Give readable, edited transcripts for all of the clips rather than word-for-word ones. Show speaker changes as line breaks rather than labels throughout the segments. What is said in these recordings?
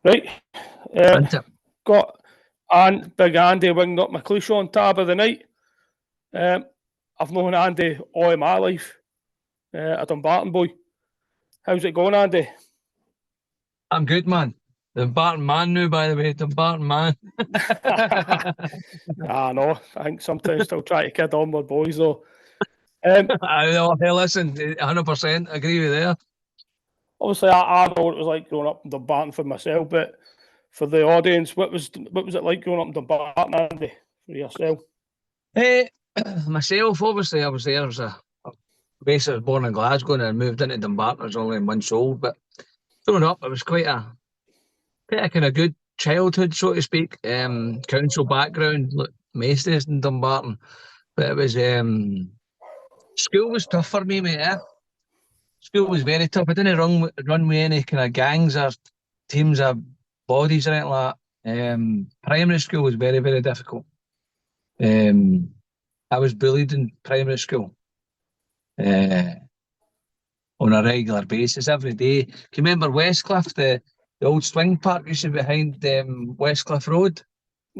Right.
Isn't it?
Got Big Andy Wingnut McLeish on TABA the night. I've known Andy all my life. A Dumbarton boy. How's it going, Andy?
I'm good, man. The Dumbarton man now, by the way. Dumbarton man.
I know. I think sometimes still try to kid on with boys, though.
I know. Hey, listen, 100% agree with you.
Obviously, I know what it was like growing up in Dumbarton for myself, but for the audience, what was it like growing up in Dumbarton, Andy, for yourself?
Hey, myself, obviously, I was there. I was born in Glasgow and I moved into Dumbarton. I was only months old, but growing up, it was quite a kind of good childhood, so to speak. Council background, look, Macy's in Dumbarton, but it was school was tough for me, mate. School was very tough. I didn't run with any kind of gangs or teams of bodies or anything like that. Primary school was very, very difficult. I was bullied in primary school on a regular basis every day. Can you remember Westcliff, the old swing park used to be behind Westcliff Road?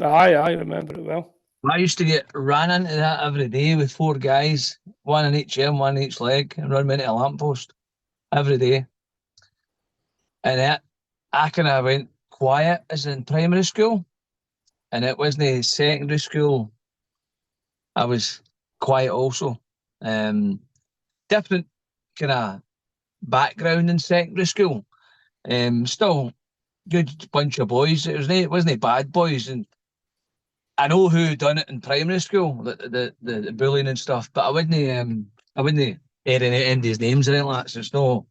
Aye, I remember it well.
I used to get ran into that every day with four guys, one in each arm, one in each leg, and run me into a lamppost every day. And I kind of went quiet as in primary school, and it wasn't secondary school. I was quiet also. Different kind of background in secondary school. Still good bunch of boys. It wasn't bad boys, and I know who done it in primary school, the bullying and stuff. But I wouldn't air anybody's names or anything like that. So it's no,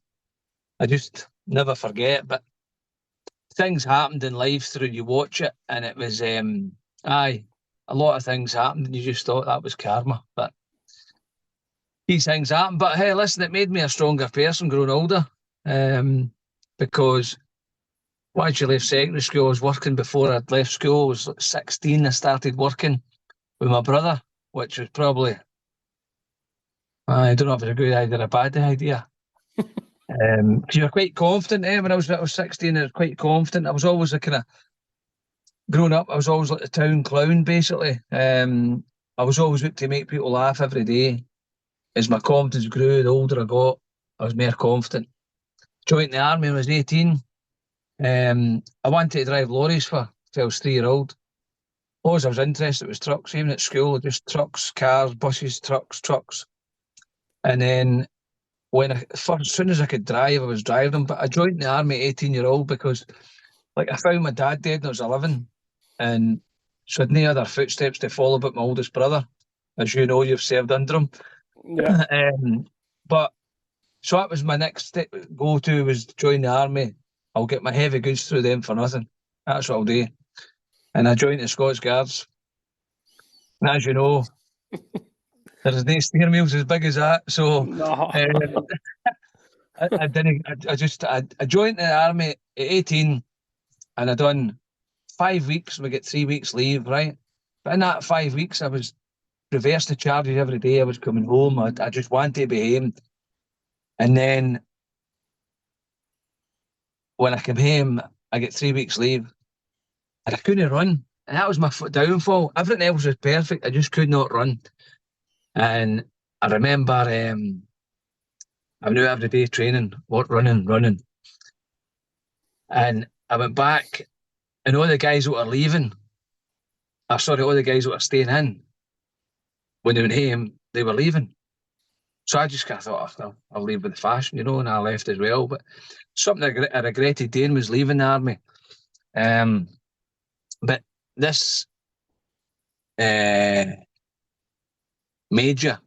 I just never forget. But things happened in life through you watch it, and it was aye, a lot of things happened, and you just thought that was karma. But these things happen. But hey, listen, it made me a stronger person growing older. Because once you left secondary school, I was working before I'd left school. I was 16. I started working with my brother, which was probably, I don't know if it's a good idea or a bad idea. Because you were quite confident. When I was 16, I was quite confident. I was always a kind of, growing up, I was always like the town clown, basically. I was always out to make people laugh every day. As my confidence grew, the older I got, I was more confident. Joined the army when I was 18. I wanted to drive lorries till I was 3-year-old. Always I was interested was trucks, even at school, just trucks, cars, buses, trucks. And then as soon as I could drive, I was driving them. But I joined the army at 18-year-old because I found my dad dead when I was 11. And so I had no other footsteps to follow but my oldest brother. As you know, you've served under him.
Yeah.
But so that was my next step, go-to was join the army. I'll get my heavy goods through them for nothing. That's what I'll do. And I joined the Scots Guards. And as you know, there's no steering wheels as big as that. So
No.
I didn't. I joined the army at 18, and I done 5 weeks. We get 3 weeks leave, right? But in that 5 weeks, I was reversed the charges every day. I was coming home. I just wanted to be home. And then when I came home, I get 3 weeks leave, and I couldn't run. And that was my downfall. Everything else was perfect. I just could not run. And I remember I knew every day training, running. And I went back, and all the guys that were leaving, all the guys that were staying in, when they went home, they were leaving. So I just kind of thought, I'll leave with the fashion, and I left as well. But something I regretted doing was leaving the army. But this major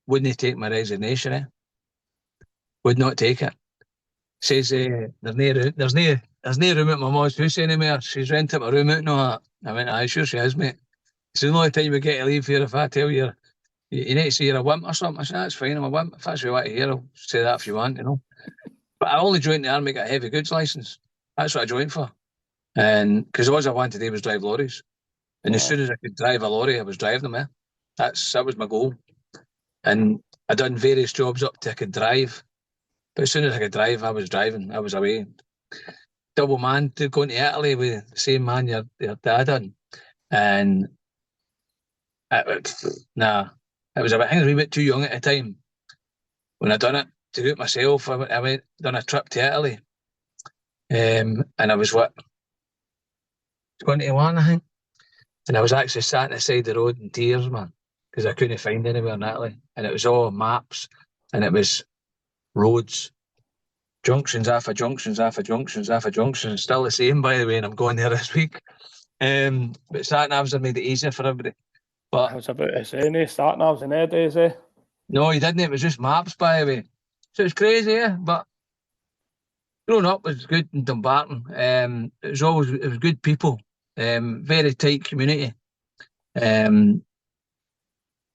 wouldn't take my resignation. Would not take it. Says there's no room at my mum's house anymore. She's renting my room out and all that. I went, aye, sure she is, mate. It's the only time we get to leave here. If I tell you need to say you're a wimp or something, I said, that's fine, I'm a wimp. If that's what you want to hear, I'll say that if you want, But I only joined the army, got a heavy goods licence. That's what I joined for. And because all I wanted to do was drive lorries. And as soon as I could drive a lorry, I was driving them. That was my goal. And I done various jobs up till I could drive. But as soon as I could drive, I was driving. I was away. double man to going to Italy with the same man your dad done. And it was a bit, I think I was a wee bit too young at the time when I done it to do it myself. I went done a trip to Italy, and I was 21, I think, and I was actually sat on the side of the road in tears, man, because I couldn't find anywhere in Italy, and it was all maps, and it was roads, junctions after junctions after junctions after junctions, still the same, by the way, and I'm going there this week. But sat navs have made it easier for everybody. But
I was about to say, no start navs in their days, eh?
no, he didn't. It was just maps, by the way. So it's crazy, yeah. But growing up was good in Dumbarton. It was good people. Very tight community. And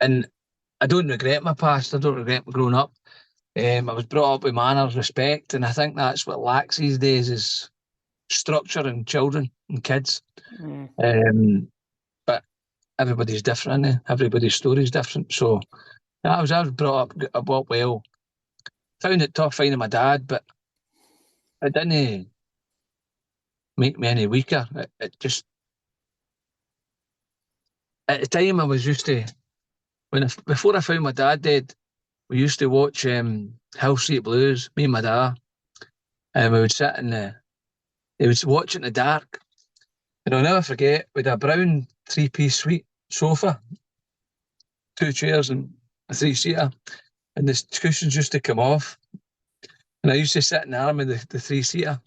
I don't regret my past. I don't regret growing up. I was brought up with manners, respect, and I think that's what lacks these days is structure in children and kids. But everybody's different, innit? Everybody's story is different. So I was brought up well. Found it tough finding my dad, but it didn't make me any weaker. It just at the time I was used to before I found my dad dead, we used to watch Hill Street Blues, me and my dad, and we would sit he would watch it in the dark. And I'll never forget, with a brown 3-piece suite sofa, 2 chairs and a 3-seater, and the cushions used to come off. And I used to sit in the arm of the 3-seater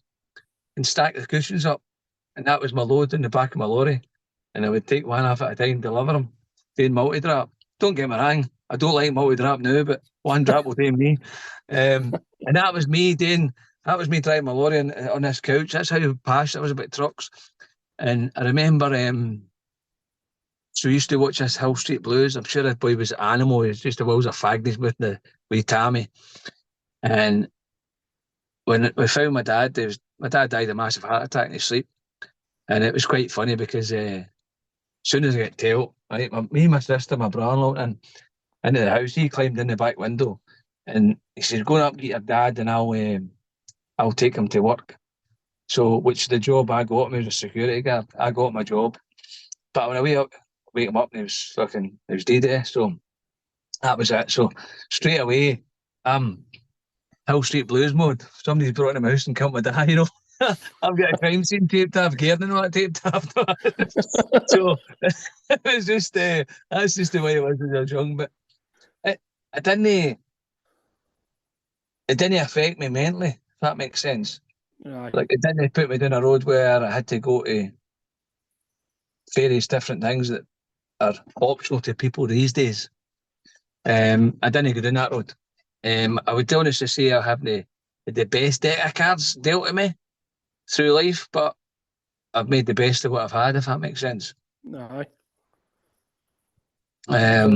and stack the cushions up. And that was my load in the back of my lorry. And I would take one off at a time, deliver them, doing multi-drop. Don't get me wrong, I don't like multi-drop now, but one drop will do me. And that was me driving my lorry on this couch. That's how passionate I was about trucks. And I remember, so we used to watch this Hill Street Blues. I'm sure that boy was an animal. He was just the wills of Fagneys with the wee Tammy. And when we found my dad, my dad died of a massive heart attack in his sleep. And it was quite funny because as soon as I get told, right, me, my sister, my brother-in-law, and into the house, he climbed in the back window and he said, "Go up, get your dad, and I'll take him to work." So, which the job I got him as a security guard, I got my job. But when I wake him up, and he was dead. So that was it. So straight away, Hill Street Blues mode. Somebody's brought in my house and killed my dad, you know. I've got a crime scene taped off, Gerdon and what taped off. So it was just that's just the way it was when I was young. But it didn't affect me mentally, if that makes sense.
Aye.
Like it didn't put me down a road where I had to go to various different things that are optional to people these days. I didn't go down that road. I would honestly say I have the best deck of cards dealt to me through life, but I've made the best of what I've had, if that makes sense.
Aye.
I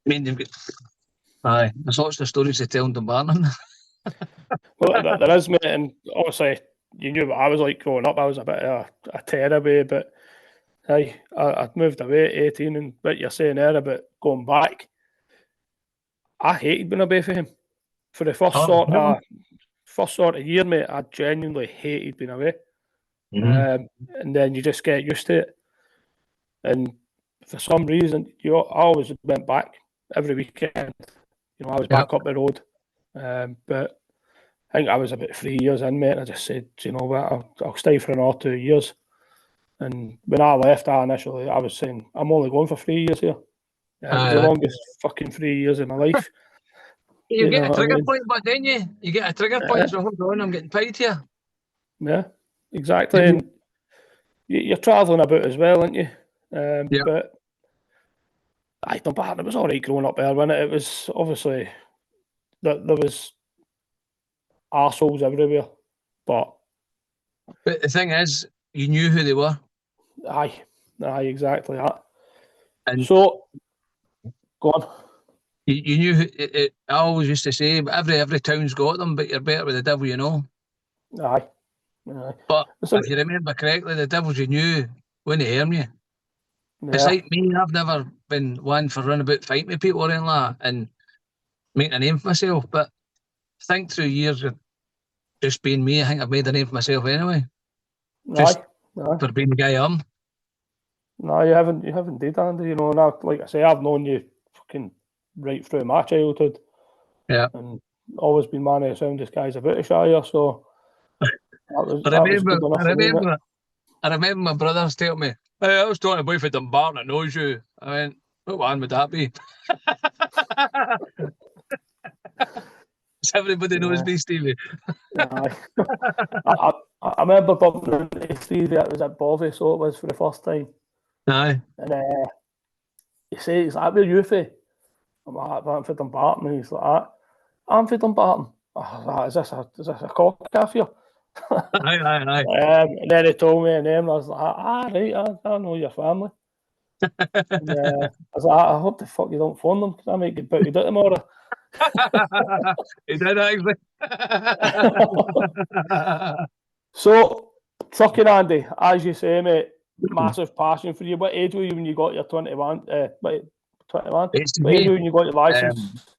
mean, there's lots of stories to tell in Dumbarton.
Well, there is, mate, and obviously you knew what I was like growing up. I was a bit of a tearaway, but I moved away at 18, and what you're saying there about going back, I hated being away from him. For the first sort of year, mate, I genuinely hated being away. And then you just get used to it. And for some reason, I always went back every weekend. You know, I was back up the road. But I think I was about 3 years in, mate, and I just said, you know what, I'll stay for another 2 years. And when I left, I was saying, I'm only going for 3 years here. The longest fucking 3 years of my life.
You get a trigger point, but then you get a trigger point, so hold on, I'm getting paid here.
Yeah, exactly. And you're travelling about as well, aren't you? But Dumbarton, it was all right growing up there, wasn't it? It was obviously there was arseholes everywhere, but
the thing is, you knew who they were.
Aye, exactly that.
And
so, go on.
You knew who. I always used to say, every town's got them, but you're better with the devil you know.
Aye.
But if you remember correctly, the devils you knew wouldn't harm you.
Yeah.
It's like me, I've never been one for running about fighting with people or anything like that and making a name for myself. But I think through years of just being me, I think I've made a name for myself anyway. Just
Aye, aye.
for being the guy I am.
No, you haven't did, Andy. You know, and like I say, I've known you fucking right through my childhood,
Yeah.
and always been one of the soundest guys about the Shire. So that was good enough for me, mate.
I remember my brothers telling me, "Hey, I was talking to a boy from Dumbarton that knows you." I went, "What one would that be?" Everybody knows
Yeah,
me, Stevie.
aye. I remember bumping into Stevie. It was at Bovey, so it was for the first time,
Aye.
and he said, "Is that where you from?" I'm like, "I'm from Dumbarton," and he's like, "I'm from Dumbarton." I was like, is this a cock off here?
Aye, aye, aye.
And then he told me a name, and I was like, right, I know your family. And, I was like, I hope the fuck you don't phone them, because I might get booted out tomorrow.
He did actually.
So, trucking Andy, as you say, mate, massive passion for you. What age were you when you got your 21? 21?
It's to
What age
me.
were you when you got your license?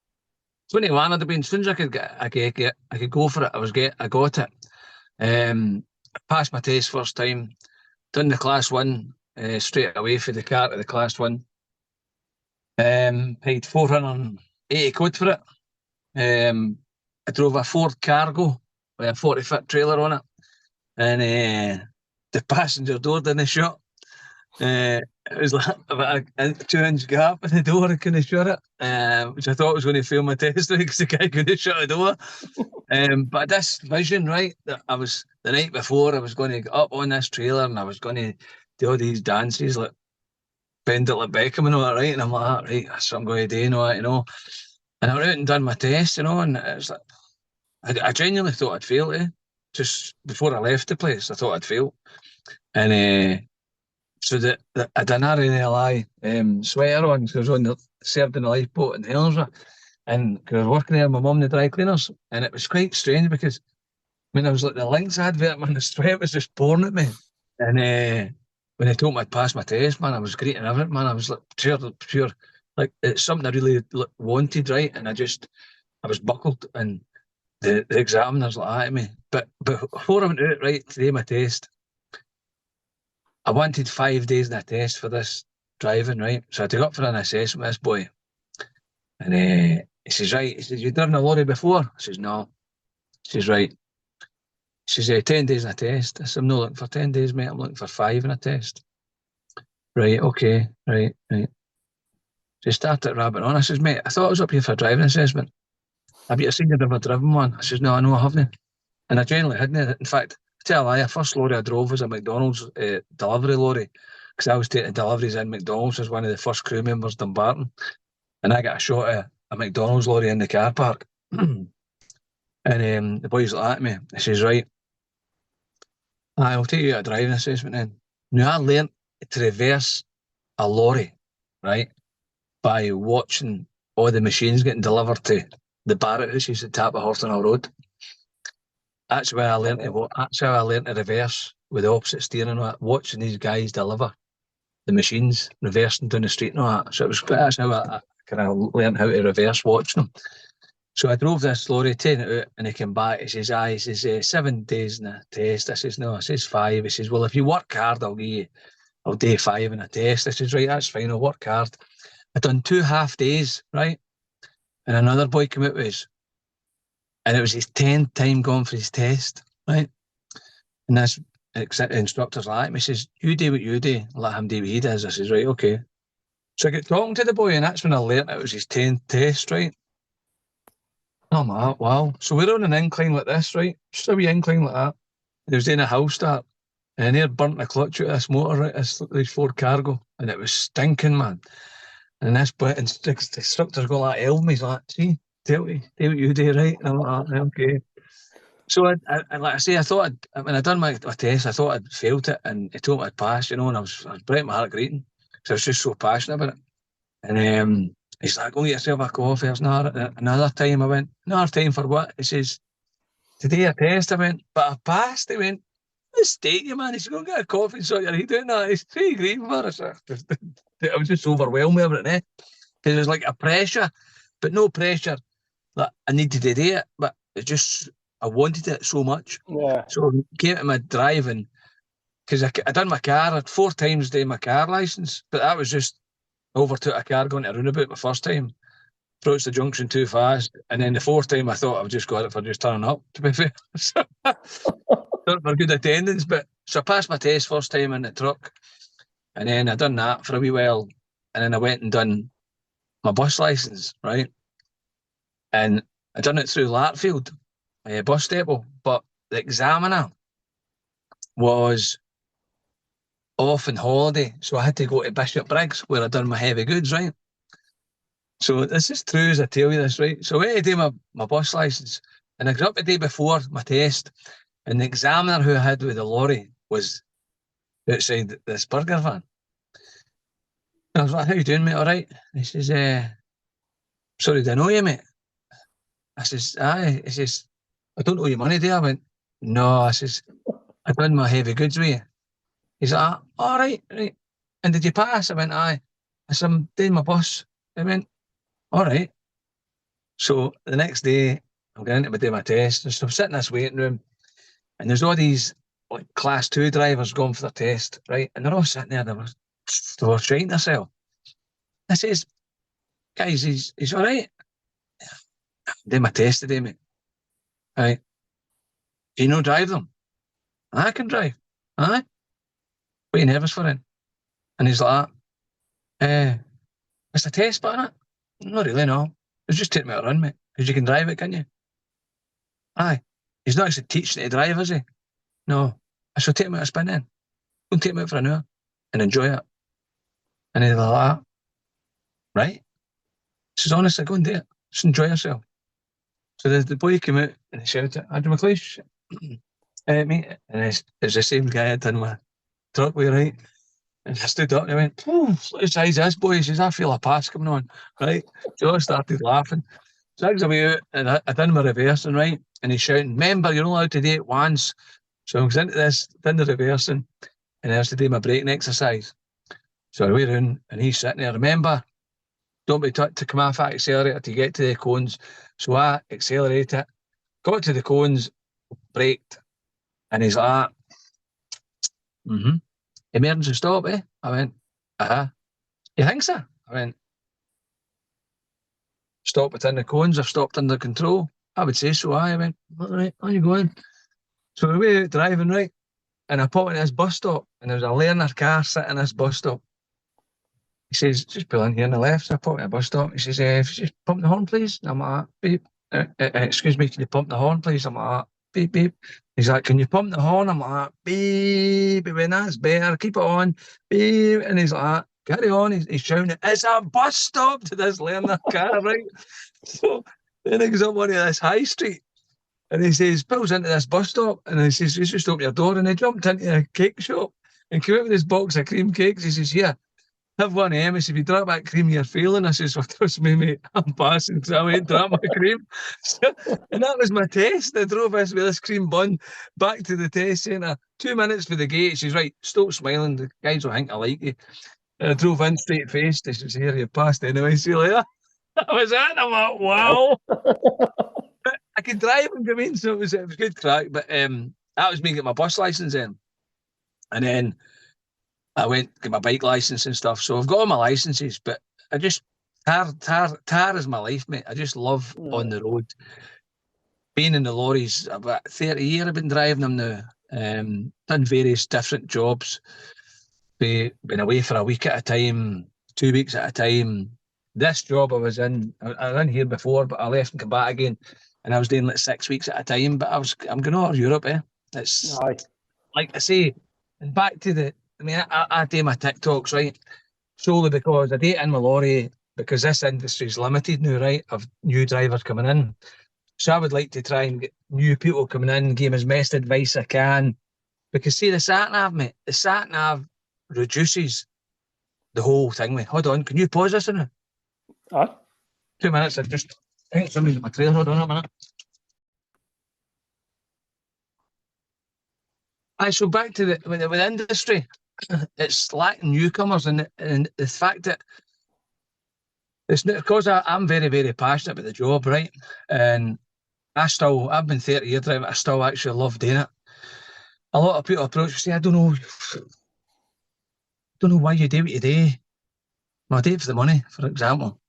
21 I'd have been, as soon as I could go for it, I got it. Passed my test first time, done the class one, straight away for the car to the class one. Paid 480 quid for it. I drove a Ford Cargo with a 40-foot trailer on it, and the passenger door didn't shut. It was like about a 2-inch gap in the door. I couldn't shut it, which I thought was going to fail my test because the guy couldn't shut the door. But this vision, right, that I was the night before, I was going to get up on this trailer and I was going to do all these dances like bend it like Beckham and all that, right? And I'm like, right, that's what I'm going to do, you know. And I went out and done my test, you know, and it was like, I genuinely thought I'd failed, eh? Just before I left the place, I thought I'd failed. And so I didn't really lie sweater on because I was served in a lifeboat in Helensburgh. And because I was working there, my mum, the dry cleaners. And it was quite strange because when I was like the Lynx advert, man, the sweat was just pouring at me. And when they told me I'd passed my test, man, I was greeting everything, man. I was like pure, like it's something I really like, wanted, right? And I was buckled, and the examiner's like at me. But before I went out, right, to do my test, I wanted 5 days in a test for this driving, right? So I took up for an assessment with this boy. And he says, right, he says, "You've driven a lorry before?" I says, "No." He says, "Right." She says, 10 days in a test. I said, "I'm not looking for 10 days, mate. I'm looking for 5 in a test." "Right, okay, right, right." So he started rabbiting on. I says, "Mate, I thought I was up here for a driving assessment. I bet you've seen you've never driven one." I says, "No, I know I haven't." And I genuinely hadn't. In fact, I tell a lie, the first lorry I drove was a McDonald's delivery lorry, because I was taking deliveries in McDonald's as one of the first crew members Dumbarton. And I got a shot at a McDonald's lorry in the car park. And the boys looked at me. He says, "Right, I'll take you a driving assessment then." Now, I learnt to reverse a lorry, right, by watching all the machines getting delivered to the Barrett houses at TABA Hortonall Road. That's where I learnt that's how I learnt to reverse with the opposite steering and all that, watching these guys deliver the machines, reversing down the street and all that. So that's how I kind of learnt how to reverse watching them. So I drove this lorry, taking it out, and he came back. He says, "Aye," he says, 7 days in a test." I says, "No," I says, "5. He says, "Well, if you work hard, I'll do 5 in a test." I says, "Right, that's fine, I'll work hard." I done 2 half days, right? And another boy came out with us, and it was his 10th time going for his test, right? And this instructor's like me, he says, "You do what you do, let him do what he does." I says, "Right, okay." So I get talking to the boy, and that's when I learnt it was his 10th test, right? Oh my, wow. So we're on an incline like this, right? Just a wee incline like that. And he was doing a hill start. And he had burnt the clutch out of this motor, right? This Ford Cargo. And it was stinking, man. And this instructor's going like, "Help me." He's like, "See, tell me, do what you do, right?" And I'm like, "Okay." So I like I say, when I done my test, I thought I'd failed it. And he told me I'd passed, you know, and I was breaking my heart greeting. So I was just so passionate about it. And he's like, "Go get yourself a coffee." There's another time I went, "Another time for what?" He says, "Today a test." I went, "But I passed." He went, "Mistake you, man." He said, "Go and get a coffee and sort your head out." That he's 3 grand for us. I was just overwhelmed with everything, eh? Because it was like a pressure, but no pressure that I needed to do it. But it just I wanted it so much.
Yeah.
So I came to my driving, because I done my car. I had 4 times doing my car licence, but that was just overtook a car going to a roundabout my first time, approached the junction too fast, and then the 4th time I thought I would just got it for just turning up, to be fair. So, not for good attendance, but so I passed my test first time in the truck, and then I done that for a wee while, and then I went and done my bus licence, right? And I done it through Lartfield, bus depot, but the examiner was off on holiday, so I had to go to Bishop Briggs where I done my heavy goods, right? So this is true as I tell you this, right? So I went to do my bus licence, and I got up the day before my test, and the examiner who I had with the lorry was outside this burger van. And I was like, "How you doing, mate? All right?" And he says, "Sorry, do I know you, mate?" I says, "Aye." He says, "I don't owe you money, do you?" I went, "No." I says, "I done my heavy goods with you." He's like, "All right, right. And did you pass?" I went, "Aye." I said, "I'm doing my bus." I went, "All right." So the next day, I'm going to do my test. So I'm sitting in this waiting room, and there's all these like class 2 drivers going for their test, right? And they're all sitting there, they were trying themselves. I says, "Guys, he's all right." Did my test today, mate. Right. Do you know drive them? I can drive. Aye. What are you nervous for then? And he's like, it's a test, but innit? Not really, no. It's just take me a run, mate. Because you can drive it, can you? Aye. He's not actually teaching you to drive, is he? No. I shall take me out a spin then. Go and take me out for an hour and enjoy it. And he's like, right? He says, honestly, go and do it. Just enjoy yourself. So the boy came out and he shouted, "Andrew McLeish, mate." And it's the same guy I'd done my truck with, right? And I stood up and I went, "Oh, let's size this boy." He says, "I feel a pass coming on," right? So I started laughing. So I was away out and I done my reversing, right? And he's shouting, "Remember, you're only allowed to do it once." So I was into this, done the reversing, and I was to do my braking exercise. So I went around and he's sitting there, "Remember, don't be taught to come off that accelerator to get to the cones." So I accelerated, got to the cones, braked, and he's like, "Emergency stop, eh?" I went, "Uh-huh." "You think so?" I went, "Stop within the cones, I've stopped under control." "I would say so." I went, "All right, on you going." So we were out driving, right? And I put in this bus stop, and there was a learner car sitting in this bus stop. He says, "Just pull in here on the left." So I put in a bus stop. He says, "If you just pump the horn, please." And I'm like, "Beep. Excuse me, can you pump the horn, please?" I'm like, "Beep, beep." He's like, "Can you pump the horn?" I'm like, "Beep, beep." When that's better, keep it on. Beep. And he's like, "Carry on." He's shouting, "It's a bus stop," to this learner car, right? So then he goes up onto this high street. And he says, pulls into this bus stop, and he says, "You just open your door." And he jumped into a cake shop and came out with this box of cream cakes. He says, "Here, have one of them." He said, "If you drop that cream, you're failing." I says, "Well, trust me, mate, I'm passing." So I went, drop my cream. So, and that was my test. I drove us with this cream bun back to the test centre. 2 minutes for the gate. She says, "Right, stop smiling. The guys will think I like you." And I drove in straight faced. He says, "Here, you passed anyway. See you later." That was it. I'm like, wow. I could drive and go in, so it was good crack. But that was me getting my bus licence in. And then I went get my bike licence and stuff. So I've got all my licences, but I just tar is my life, mate. I just love on the road. Being in the lorries, about 30 years I've been driving them now. Done various different jobs. Been away for a week at a time, 2 weeks at a time. This job I was in here before, but I left and come back again. And I was doing like 6 weeks at a time, but I'm going over Europe, eh? It's like I say, and back to I do my TikToks, right? Solely because I do it in my lorry, because this industry's limited now, right? Of new drivers coming in. So I would like to try and get new people coming in, give them as best advice I can. Because see, the sat nav, mate, the sat nav reduces the whole thing, mate. Hold on, can you pause this now? 2 minutes, I think somebody's in my trailer. Hold on a minute. So back to the industry, it's lacking newcomers, and the fact that it's because I'm very, very passionate about the job, right? And I've been 30 years driving, I still actually love doing it. A lot of people approach me and say, I don't know why you do what you do. Well, I do it for the money, for example.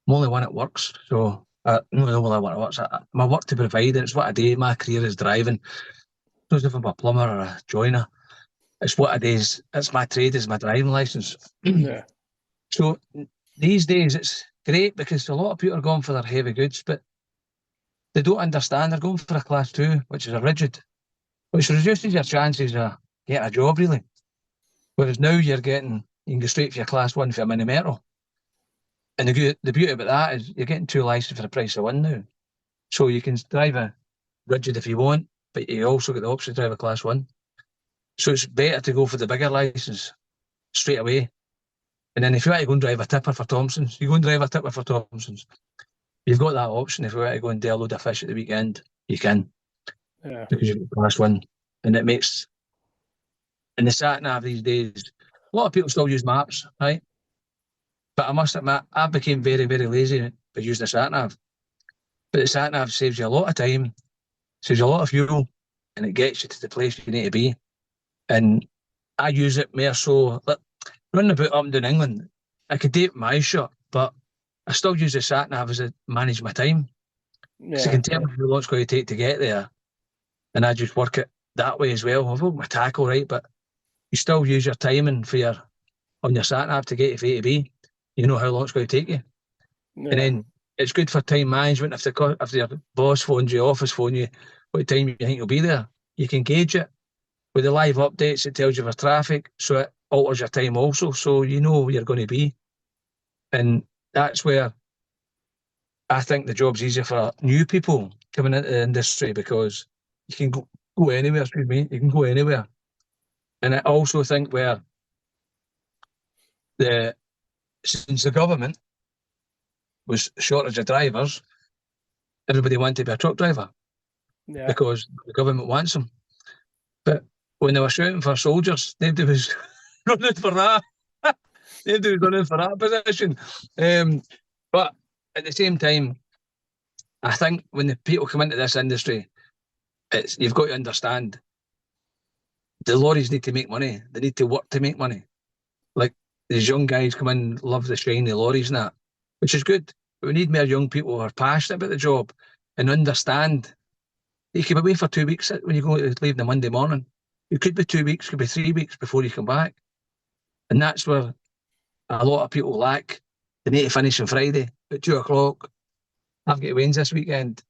I'm only one that works, so no, only one that works. My work to provide, it's what I do. My career is driving. It's not if I'm a plumber or a joiner. It's what I do. It's my trade, is my driving licence.
Yeah.
So these days it's great because a lot of people are going for their heavy goods, but they don't understand. They're going for a class 2, which is a rigid, which reduces your chances of getting a job, really. Whereas now you can go straight for your class 1 for a mini metro. And the beauty about that is you're getting 2 licenses for the price of 1 now. So you can drive a rigid if you want, but you also get the option to drive a class 1. So it's better to go for the bigger license straight away. And then if you want to go and drive a tipper for Thompson's, you go and drive a tipper for Thompson's. You've got that option. If you want to go and do a load of fish at the weekend, you can.
Yeah.
Because you've got class 1. And it makes, in the sat nav these days, a lot of people still use maps, right? But I must admit, I became very, very lazy by using the sat nav. But the sat nav saves you a lot of time, saves you a lot of fuel, and it gets you to the place you need to be. And I use it more so, like, running about up and down England, I could do it with my eyes shut, but I still use the sat nav as I manage my time. Because I
Yeah.
can tell me how long it's going to take to get there. And I just work it that way as well. I've got my tackle right, but you still use your timing on your sat nav to get from A to B. You know how long it's going to take you.
Yeah.
And then it's good for time management. If your boss phones you, office phone you, what time you think you'll be there, you can gauge it. With the live updates, it tells you for traffic, so it alters your time also, so you know where you're going to be. And that's where I think the job's easier for new people coming into the industry, because you can go anywhere, you can go anywhere. And I also think where since the government was shortage of drivers, everybody wanted to be a truck driver
Yeah.
because the government wants them. But when they were shouting for soldiers, nobody was running for that. Nobody was running for that position. But at the same time, I think when the people come into this industry, you've got to understand the lorries need to make money. They need to work to make money. Like, these young guys come in, love the shiny lorries and that, which is good. But we need more young people who are passionate about the job and understand. You can be away for 2 weeks when you go to leave on a Monday morning. It could be 2 weeks, could be 3 weeks before you come back. And that's where a lot of people lack. They need to finish on Friday at 2 o'clock. I've got Wayne's this weekend.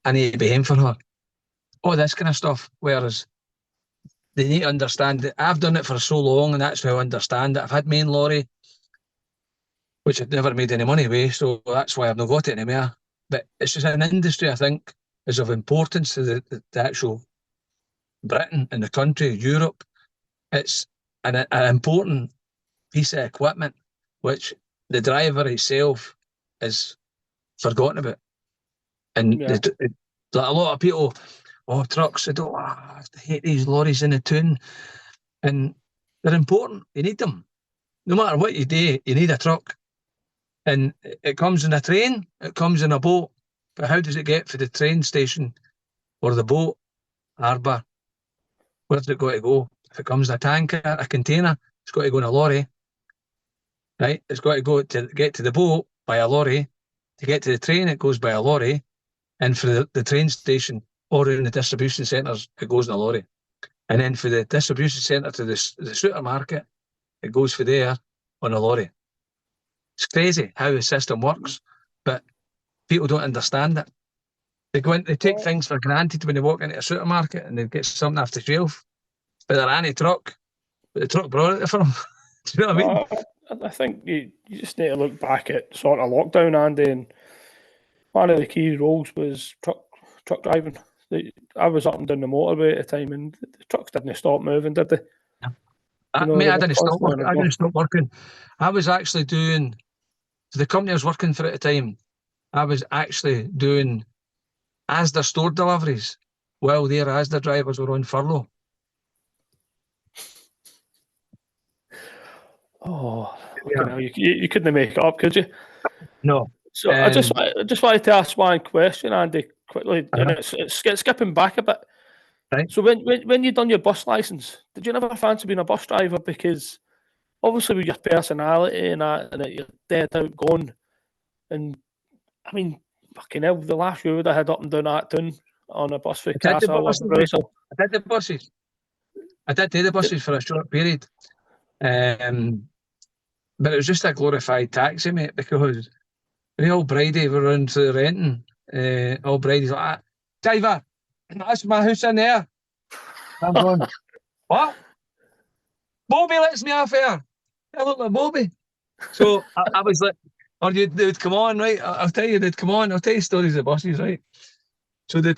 I need to be home for her. All this kind of stuff. Whereas they need to understand that I've done it for so long, and that's how I understand it. I've had main lorry, which I've never made any money with, so that's why I've not got it anymore. But it's just an industry, I think, is of importance to the actual Britain and the country, Europe. It's an important piece of equipment, which the driver himself is forgotten about. And
Yeah.
a lot of people, trucks, I hate these lorries in the tune. And they're important. You need them. No matter what you do, you need a truck. And it comes in a train, it comes in a boat. But how does it get from the train station or the boat, harbour? Where's it got to go? If it comes in a tanker, a container, it's got to go in a lorry. Right? It's got to go to get to the boat by a lorry. To get to the train, it goes by a lorry. And for the train station or in the distribution centres, it goes in a lorry. And then for the distribution centre to the supermarket, it goes for there on a lorry. It's crazy how the system works, but people don't understand it. They take things for granted when they walk into a supermarket and they get something off the shelf, but they're anti-truck. But the truck brought it for them. Do you know what I mean?
I think you just need to look back at sort of lockdown, Andy, and one of the key roles was truck driving. I was up and down the motorway at the time, and the trucks didn't stop moving, did they?
Mate,
They
I
were
didn't stop
constantly
working.
on
I
the
didn't stop working. I was actually doing, for the company I was working for at the time, I was actually doing Asda store deliveries while their Asda drivers were on furlough.
Oh,
Yeah.
you couldn't make it up, could you?
No.
So
And
I just wanted to ask one question, Andy, quickly, and
uh,
it's skipping back a bit.
right.
So when you done your bus license, did you never fancy being a bus driver? Because obviously with your personality and that, and that you're dead outgoing, and I mean, fucking hell, the last year I had up and down that tune on a bus for
I did the
Castle or
buses, mate.
Brussels.
I did the buses. I did do the buses for a short period. Um, but it was just a glorified taxi, mate, because the old Brady were running to the renting. Old Brady's like, driver, that's my house in there. I'm going, what? Bobby lets me off here. I look like Bobby. So I was like, or they would come on, right? I'll tell you, they'd come on. I'll tell you stories of buses, right? So they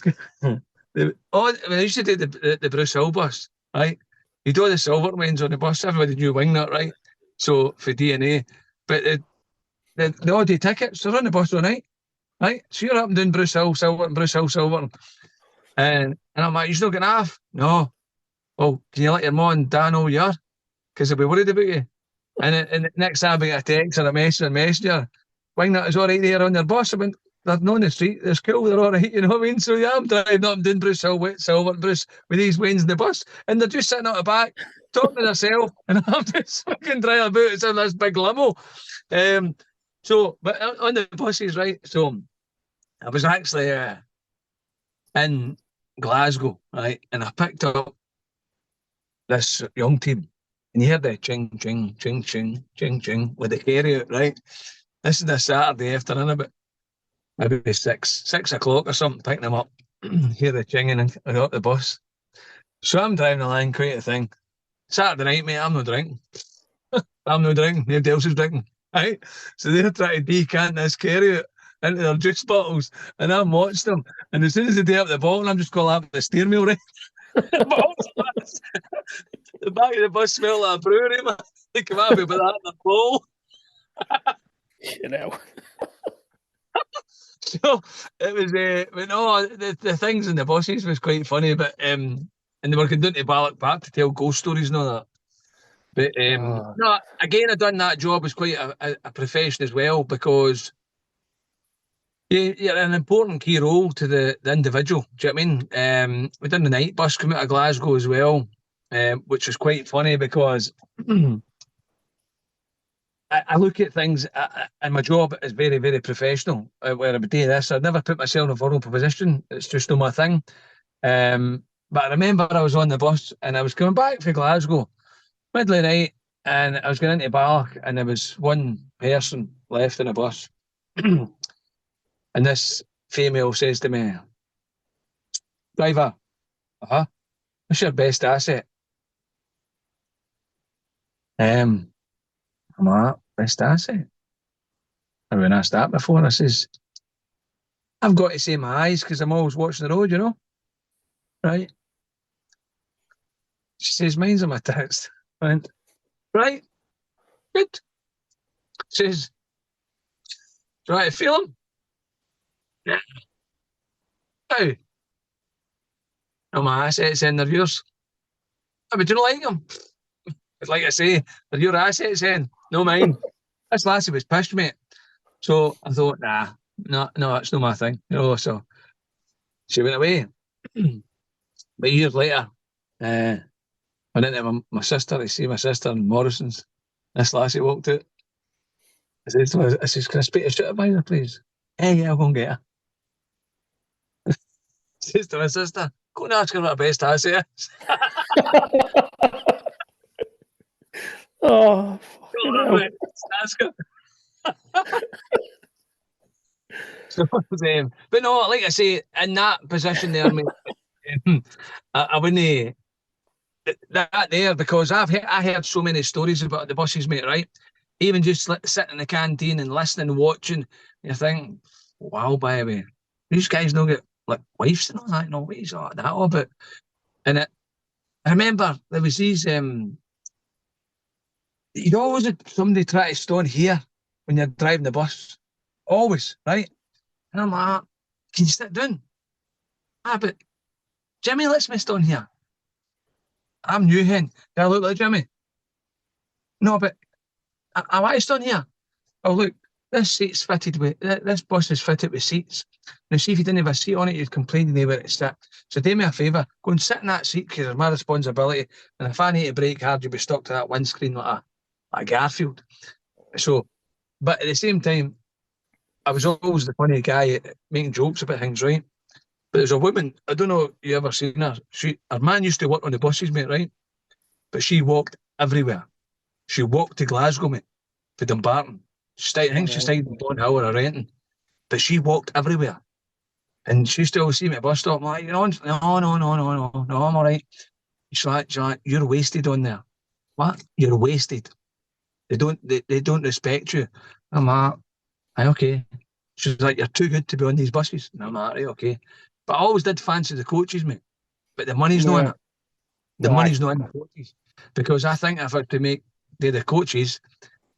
used to do the Bruce Hill bus, right? You do the silver ones on the bus. Everybody knew Wingnut, right? So for DNA, but the odd tickets, they're on the bus all night, right? So you're up and down Bruce Hill, Silver, and Bruce Hill, Silver, and I'm like, you're still getting off? No. Well, can you let your mum and dad know you are? Because they'll be worried about you. And the next time I get a text or a message or messenger, Wingnut is all right there on their bus. I went, they're not on the street, they're cool, they're all right, you know what I mean? So yeah, I'm driving up and doing Bruce Hill, Silver, Bruce, with these wains in the bus, and they're just sitting out the back, talking to themselves, and I'm just fucking driving about in this big limo. But on the buses, right? So I was actually in Glasgow, right? And I picked up this young team, and you hear the ching, ching, ching, ching, ching, ching with the carry out, right? This is a Saturday afternoon, about maybe 6 o'clock or something, picking them up. Hear the chinging and I got off the bus. So I'm driving along, quite a thing. Saturday night, mate, I'm not drinking. I'm not drinking. Nobody else is drinking. Right? So they're trying to decant this carry out into their juice bottles, and I'm watching them. And as soon as they do up the bottle, I'm just going up the steering wheel, right? The back of the bus smelled like a brewery, man. They come out with that in the flow.
You know.
So it was, but no, the things in the buses was quite funny, but and they were going down to Ballock Park to tell ghost stories and all that. But no, again, I done that job as quite a profession as well, because you're an important key role to the individual. Do you know what I mean? We done the night bus come out of Glasgow as well, which was quite funny because I look at things, and my job is very, very professional. Where I would do this, I'd never put myself in a vulnerable position. It's just not my thing. But I remember I was on the bus and I was coming back from Glasgow, middle of the night, and I was going into Balloch, and there was one person left in the bus. And this female says to me, driver, what's your best asset? I'm like, best asset? I've been asked that before. I says, I've got to say my eyes because I'm always watching the road, you know? Right? She says, mine's on my text. I went, right, good. She says, do you want to feel them? Yeah. How? No, my assets in, they're yours. I mean, do you not like them? It's like I say, they're your assets in, no mine. This lassie was pissed, mate. So I thought, no, that's not my thing. You know, so she went away. But years later, went into my sister to see my sister in Morrison's. This lassie walked out. I says, can I speak to supervisor, please? Yeah, I'll go and get her. Says to my sister, go and ask her what her best asset is.
Oh,
Go
fucking
on,
hell.
mate. Ask her. So, but no, like I say, in that position there, mate, I wouldn't that there, because I heard so many stories about the buses, mate, right? Even just sitting in the canteen and listening and watching, you think, wow, by the way, these guys don't get like wives and all that, no ways all that all about. And I remember there was these you'd always have somebody try to stone here when you're driving the bus. Always, right? And I'm like, can you sit down? But Jimmy lets me stand here. I'm new hen. Do I look like Jimmy? No, but I want to stand here. Oh, look, this seat's fitted with, this bus is fitted with seats. Now, see if you didn't have a seat on it, you'd complain to me where it sit. So do me a favour, go and sit in that seat because it's my responsibility. And if I need to brake hard, you'll be stuck to that windscreen like a Garfield. So, but at the same time, I was always the funny guy making jokes about things, right? But there's a woman, I don't know if you ever seen her. Her man used to work on the buses, mate, right? But she walked everywhere. She walked to Glasgow, mate, to Dumbarton. I think she stayed in Bonhill or Renton. But she walked everywhere. And she used to always see me at the bus stop. I'm like, no, I'm all right. She's like, you're wasted on there. What? You're wasted. They don't respect you. I'm like, aye, okay. She's like, you're too good to be on these buses. And I'm like, right, okay. But I always did fancy the coaches, mate. But the money's not in it. The money's not in the coaches. Because I think if I had to do the coaches,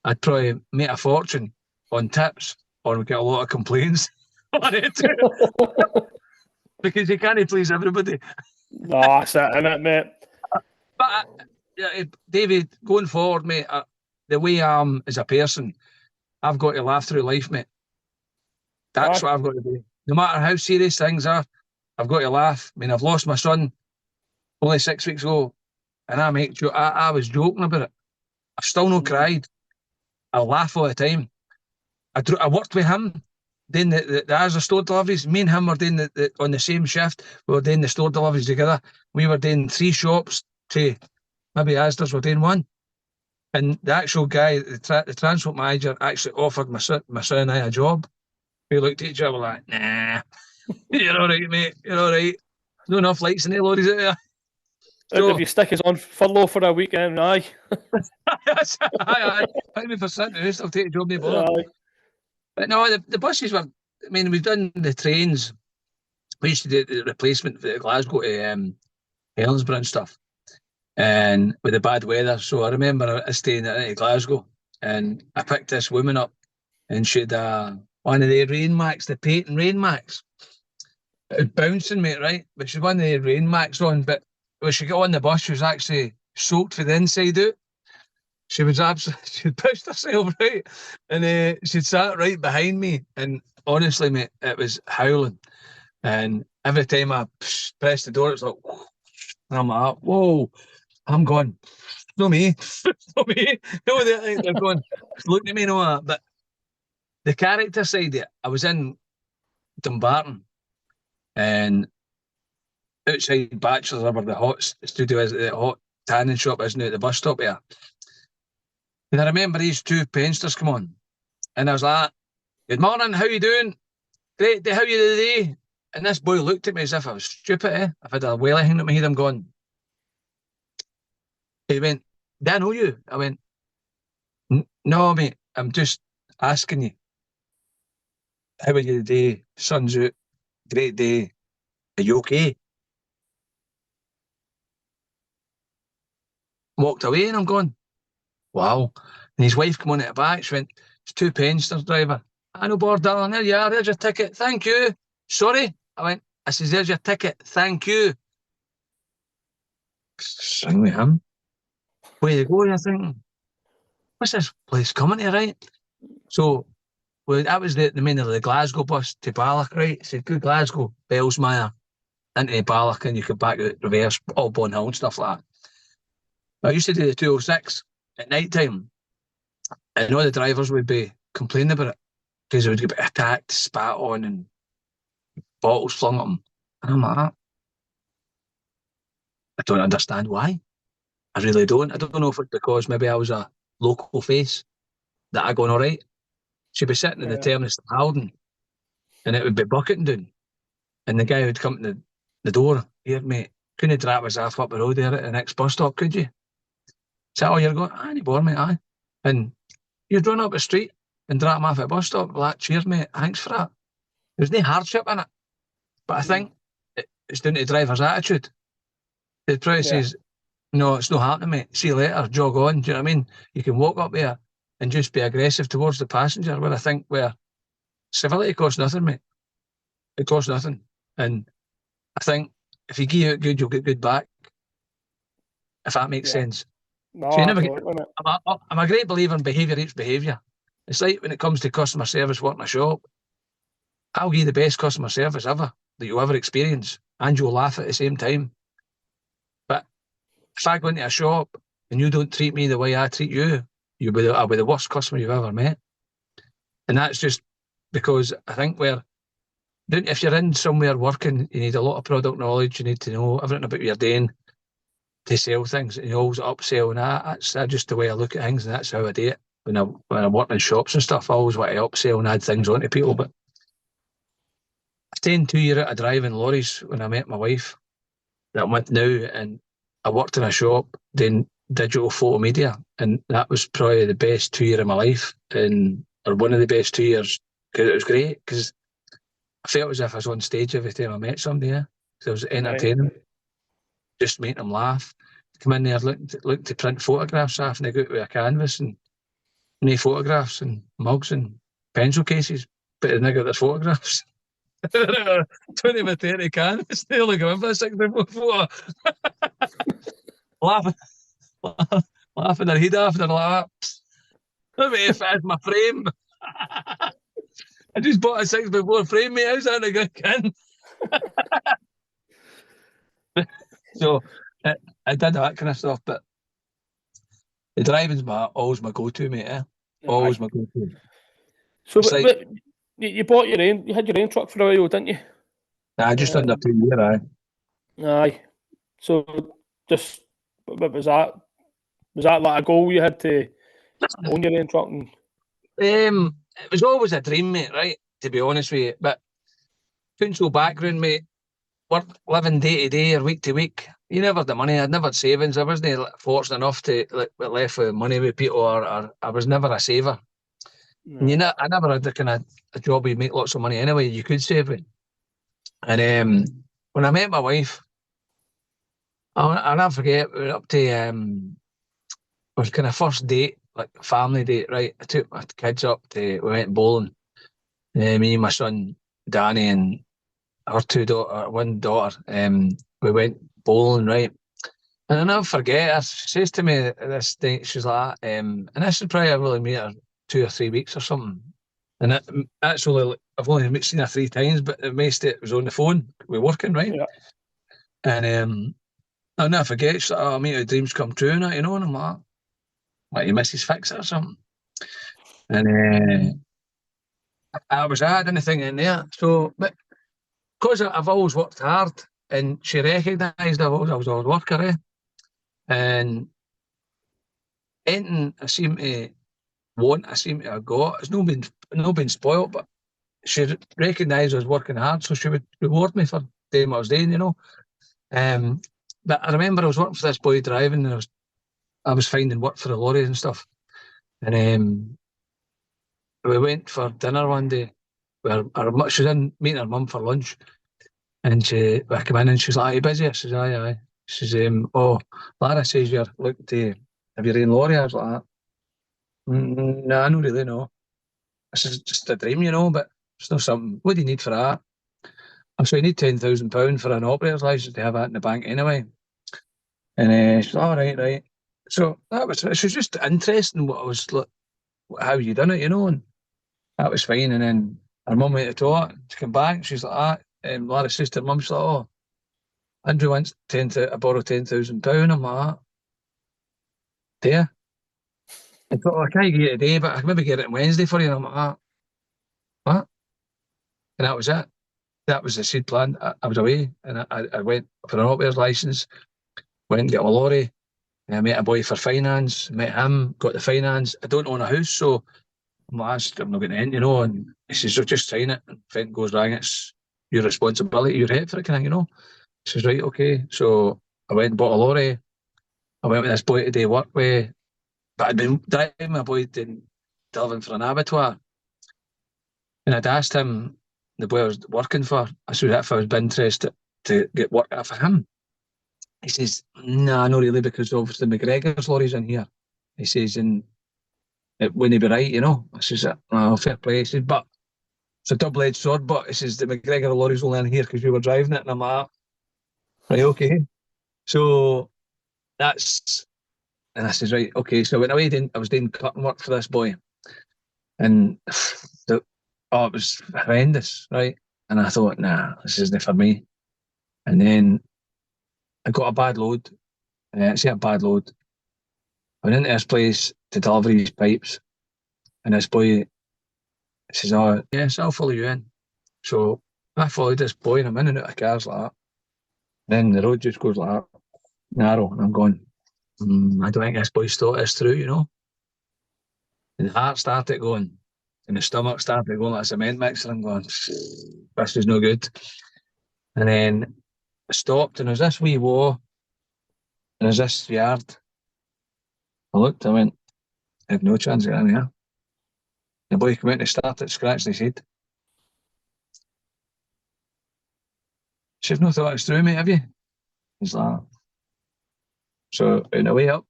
I'd probably make a fortune on tips or get a lot of complaints on it. Because you can't please everybody.
No, that's it, innit, mate?
But David, going forward, mate, the way I am as a person, I've got to laugh through life, mate. That's what I've got to do. No matter how serious things are, I've got to laugh. I mean, I've lost my son only 6 weeks ago, and I was joking about it. I've still not cried. I laugh all the time. I worked with him doing the Asda store deliveries. Me and him were doing on the same shift. We were doing the store deliveries together. We were doing 3 shops to maybe Asda's were doing 1. And the actual guy, the transport manager, actually offered my son and I a job. We looked at each other like, nah, you're all right, mate. You're all right. No enough lights in the lorries out there.
So, if you stick us on furlough for a weekend, aye.
Aye. 100%. I'll take a job, no bother. But no, the buses were, I mean, we've done the trains. We used to do the replacement for Glasgow to Helensburgh and stuff. And with the bad weather. So I remember staying in Glasgow and I picked this woman up and she'd one of the Rain Max, the Peyton Rain Max. It was bouncing, mate, right? But she'd one of the Rain Max on. But when she got on the bus, she was actually soaked for the inside out. She was absolutely, she'd pushed herself, right? And she'd sat right behind me. And honestly, mate, it was howling. And every time I pressed the door, it's like, and I'm like, whoa, I'm going, no me, no me. No, they're going, looking at me, no that. But the character side of it, I was in Dumbarton and outside Bachelor's where the hot studio is, the hot tanning shop isn't at the bus stop here. And I remember these 2 pensioners come on. And I was like, good morning, how you doing? Great, how you today? And this boy looked at me as if I was stupid, eh? I've had a whaley hanging at my head, I'm going. He went, do I know you? I went, no, mate, I'm just asking you. How are you today? Sun's out. Great day. Are you okay? Walked away and I'm going, wow. And his wife come on at the back. She went, it's 2 pensioners, driver. I know, board, darling. There you are. There's your ticket. Thank you. Sorry. I says, there's your ticket. Thank you. Sing with him. Where you go, you're thinking, what's this place coming to, right? So, well, that was the main of the Glasgow bus to Balloch, right? It said, good Glasgow, Bellsmire, into Balloch, and you could back out reverse, all Bonhill and stuff like that. I used to do the 206 at night time, and all the drivers would be complaining about it because they would get attacked, spat on, and bottles flung at them. And I'm like, I don't understand why. I really don't. I don't know if it's because maybe I was a local face that I going all right. She'd be sitting in the terminus in Halden, and it would be bucketing down. And the guy would come to the door, here, mate, couldn't you drop us off up the road there at the next bus stop, could you? So, oh, you're going, aye, no bother, mate, aye. And you'd run up the street and drop him off at the bus stop, like, cheers, mate, thanks for that. There's no hardship in it. But I think it's down to the driver's attitude. The probably says, no, it's not happening, mate. See you later, jog on. Do you know what I mean? You can walk up there and just be aggressive towards the passenger, where I think where civility costs nothing, mate. It costs nothing. And I think if you give out good, you'll get good back. If that makes sense.
No,
So you never
absolutely,
get, I'm a great believer in behaviour eats behaviour. It's like when it comes to customer service working a shop, I'll give you the best customer service ever that you'll ever experience, and you'll laugh at the same time. But if I go into a shop and you don't treat me the way I treat you, I'll be the worst customer you've ever met. And that's just because I think if you're in somewhere working, you need a lot of product knowledge. You need to know everything about what you're doing to sell things, and you always upsell. And that's just the way I look at things, and that's how I do it. When I'm working in shops and stuff, I always want to upsell and add things on to people. But I stayed 2 years out of driving lorries when I met my wife that went now, and I worked in a shop doing digital photo media, and that was probably the best 2 years of my life, or one of the best 2 years, because it was great, because I felt as if I was on stage every time I met somebody, yeah, because I was entertaining, just making them laugh. Come in there, look to print photographs off, and they go out with a canvas and no photographs and mugs and pencil cases, but they got their photographs. 20 by 30 canvas, they only go in for a 6x4 photo. laughing their head off, and they're like, let me fit in my frame. I just bought a 6x4 frame, mate. How's that a good can? So I did that kind of stuff, but the driving's always my go-to, mate. Always my go-to.
So,
but
you bought you had your own truck for a while, didn't you?
Just under 2 years, aye.
Aye. So, just was that like a goal you had to own your own truck?
It was always a dream, mate. Right, to be honest with you, but council background, mate. Living day to day or week to week, you never had the money. I'd never had savings. I wasn't fortunate enough to left with money with people, or I was never a saver. No. And I never had the kind of a job where you make lots of money anyway. You could save it. And when I met my wife, I'll never forget. We were up to it was kind of first date, like family date, right? I took my kids up we went bowling. Me and my son Danny and our one daughter, we went bowling, right? And I'll never forget her. She says to me this day, she's like, and this is probably I really met her 2 or 3 weeks or something. And that's only, I've only seen her 3 times, but the most it was on the phone. We're working, right?
Yeah.
And I'll never forget, she's like, oh, mate, the dreams come true now, and I'm like your missus fix it or something. And I didn't think in there. So, but because I've always worked hard, and she recognised I was a hard worker, and anything I seem to have got. It's not been spoiled, but she recognised I was working hard, so she would reward me for doing what I was doing, But I remember I was working for this boy driving, and I was finding work for the lorries and stuff. And we went for dinner one day where she was in meeting her mum for lunch. And I come in and she's like, "Are you busy?" I says, "Aye." She says, "Oh, Lara says you're looking to have your own lorry." I was like, "No, I don't really know." I says, "Just a dream, but it's not something. What do you need for that?" So you need £10,000 for an operator's license to have that in the bank anyway. And she's like, "All right." So she was just interested in what I was, how you done it, and that was fine. And then her mum went to talk. She came back. She's like, Lara says to her mum, she's like, "Oh, Andrew wants I borrow £10,000. I'm like, "There." I thought, I can't get it today, but I can maybe get it on Wednesday for you. And I'm like, "What?" And that was it. That was the seed plan. I was away, and I went for an operator's license, went and got my lorry, and I met a boy for finance, met him, got the finance. I don't own a house, so I'm like, I'm not getting in, and he says, "So just sign it." And if anything goes wrong, it's your responsibility, you're head for it, kind of, He says, "Right, okay." So I went and bought a lorry. I went with this boy to do work with, but I'd been driving my boy delivering for an abattoir. And I'd asked him, the boy I was working for, I said if I was interested to get work out for him. He says, "Nah, not really, because obviously McGregor's lorry's in here." He says, "And it wouldn't be right, I says, "Oh, fair play." He says, "But it's a double-edged sword, but," he says, "the McGregor lorry's only in here because we were driving it." And I'm like, "Right, okay." So and I says, "Right, okay." So I went away, I was doing cutting work for this boy. And it was horrendous, right? And I thought, nah, this isn't for me. And then I got a bad load. Actually, a bad load. I went into this place to deliver these pipes, and this boy says, "Oh, yes, I'll follow you in." So I followed this boy, and I'm in and out of cars like that. Then the road just goes like that, narrow, and I'm going, I don't think this boy's thought this through, you know. And the heart started going, and the stomach started going like a cement mixer. I'm going, this is no good. And then I stopped, and there's this wee wall, and there's this yard. I looked, I went, I have no chance of getting in here. The boy came out and started scratching his head. She's not thought it's through, mate, have you? He's like, so on the way up,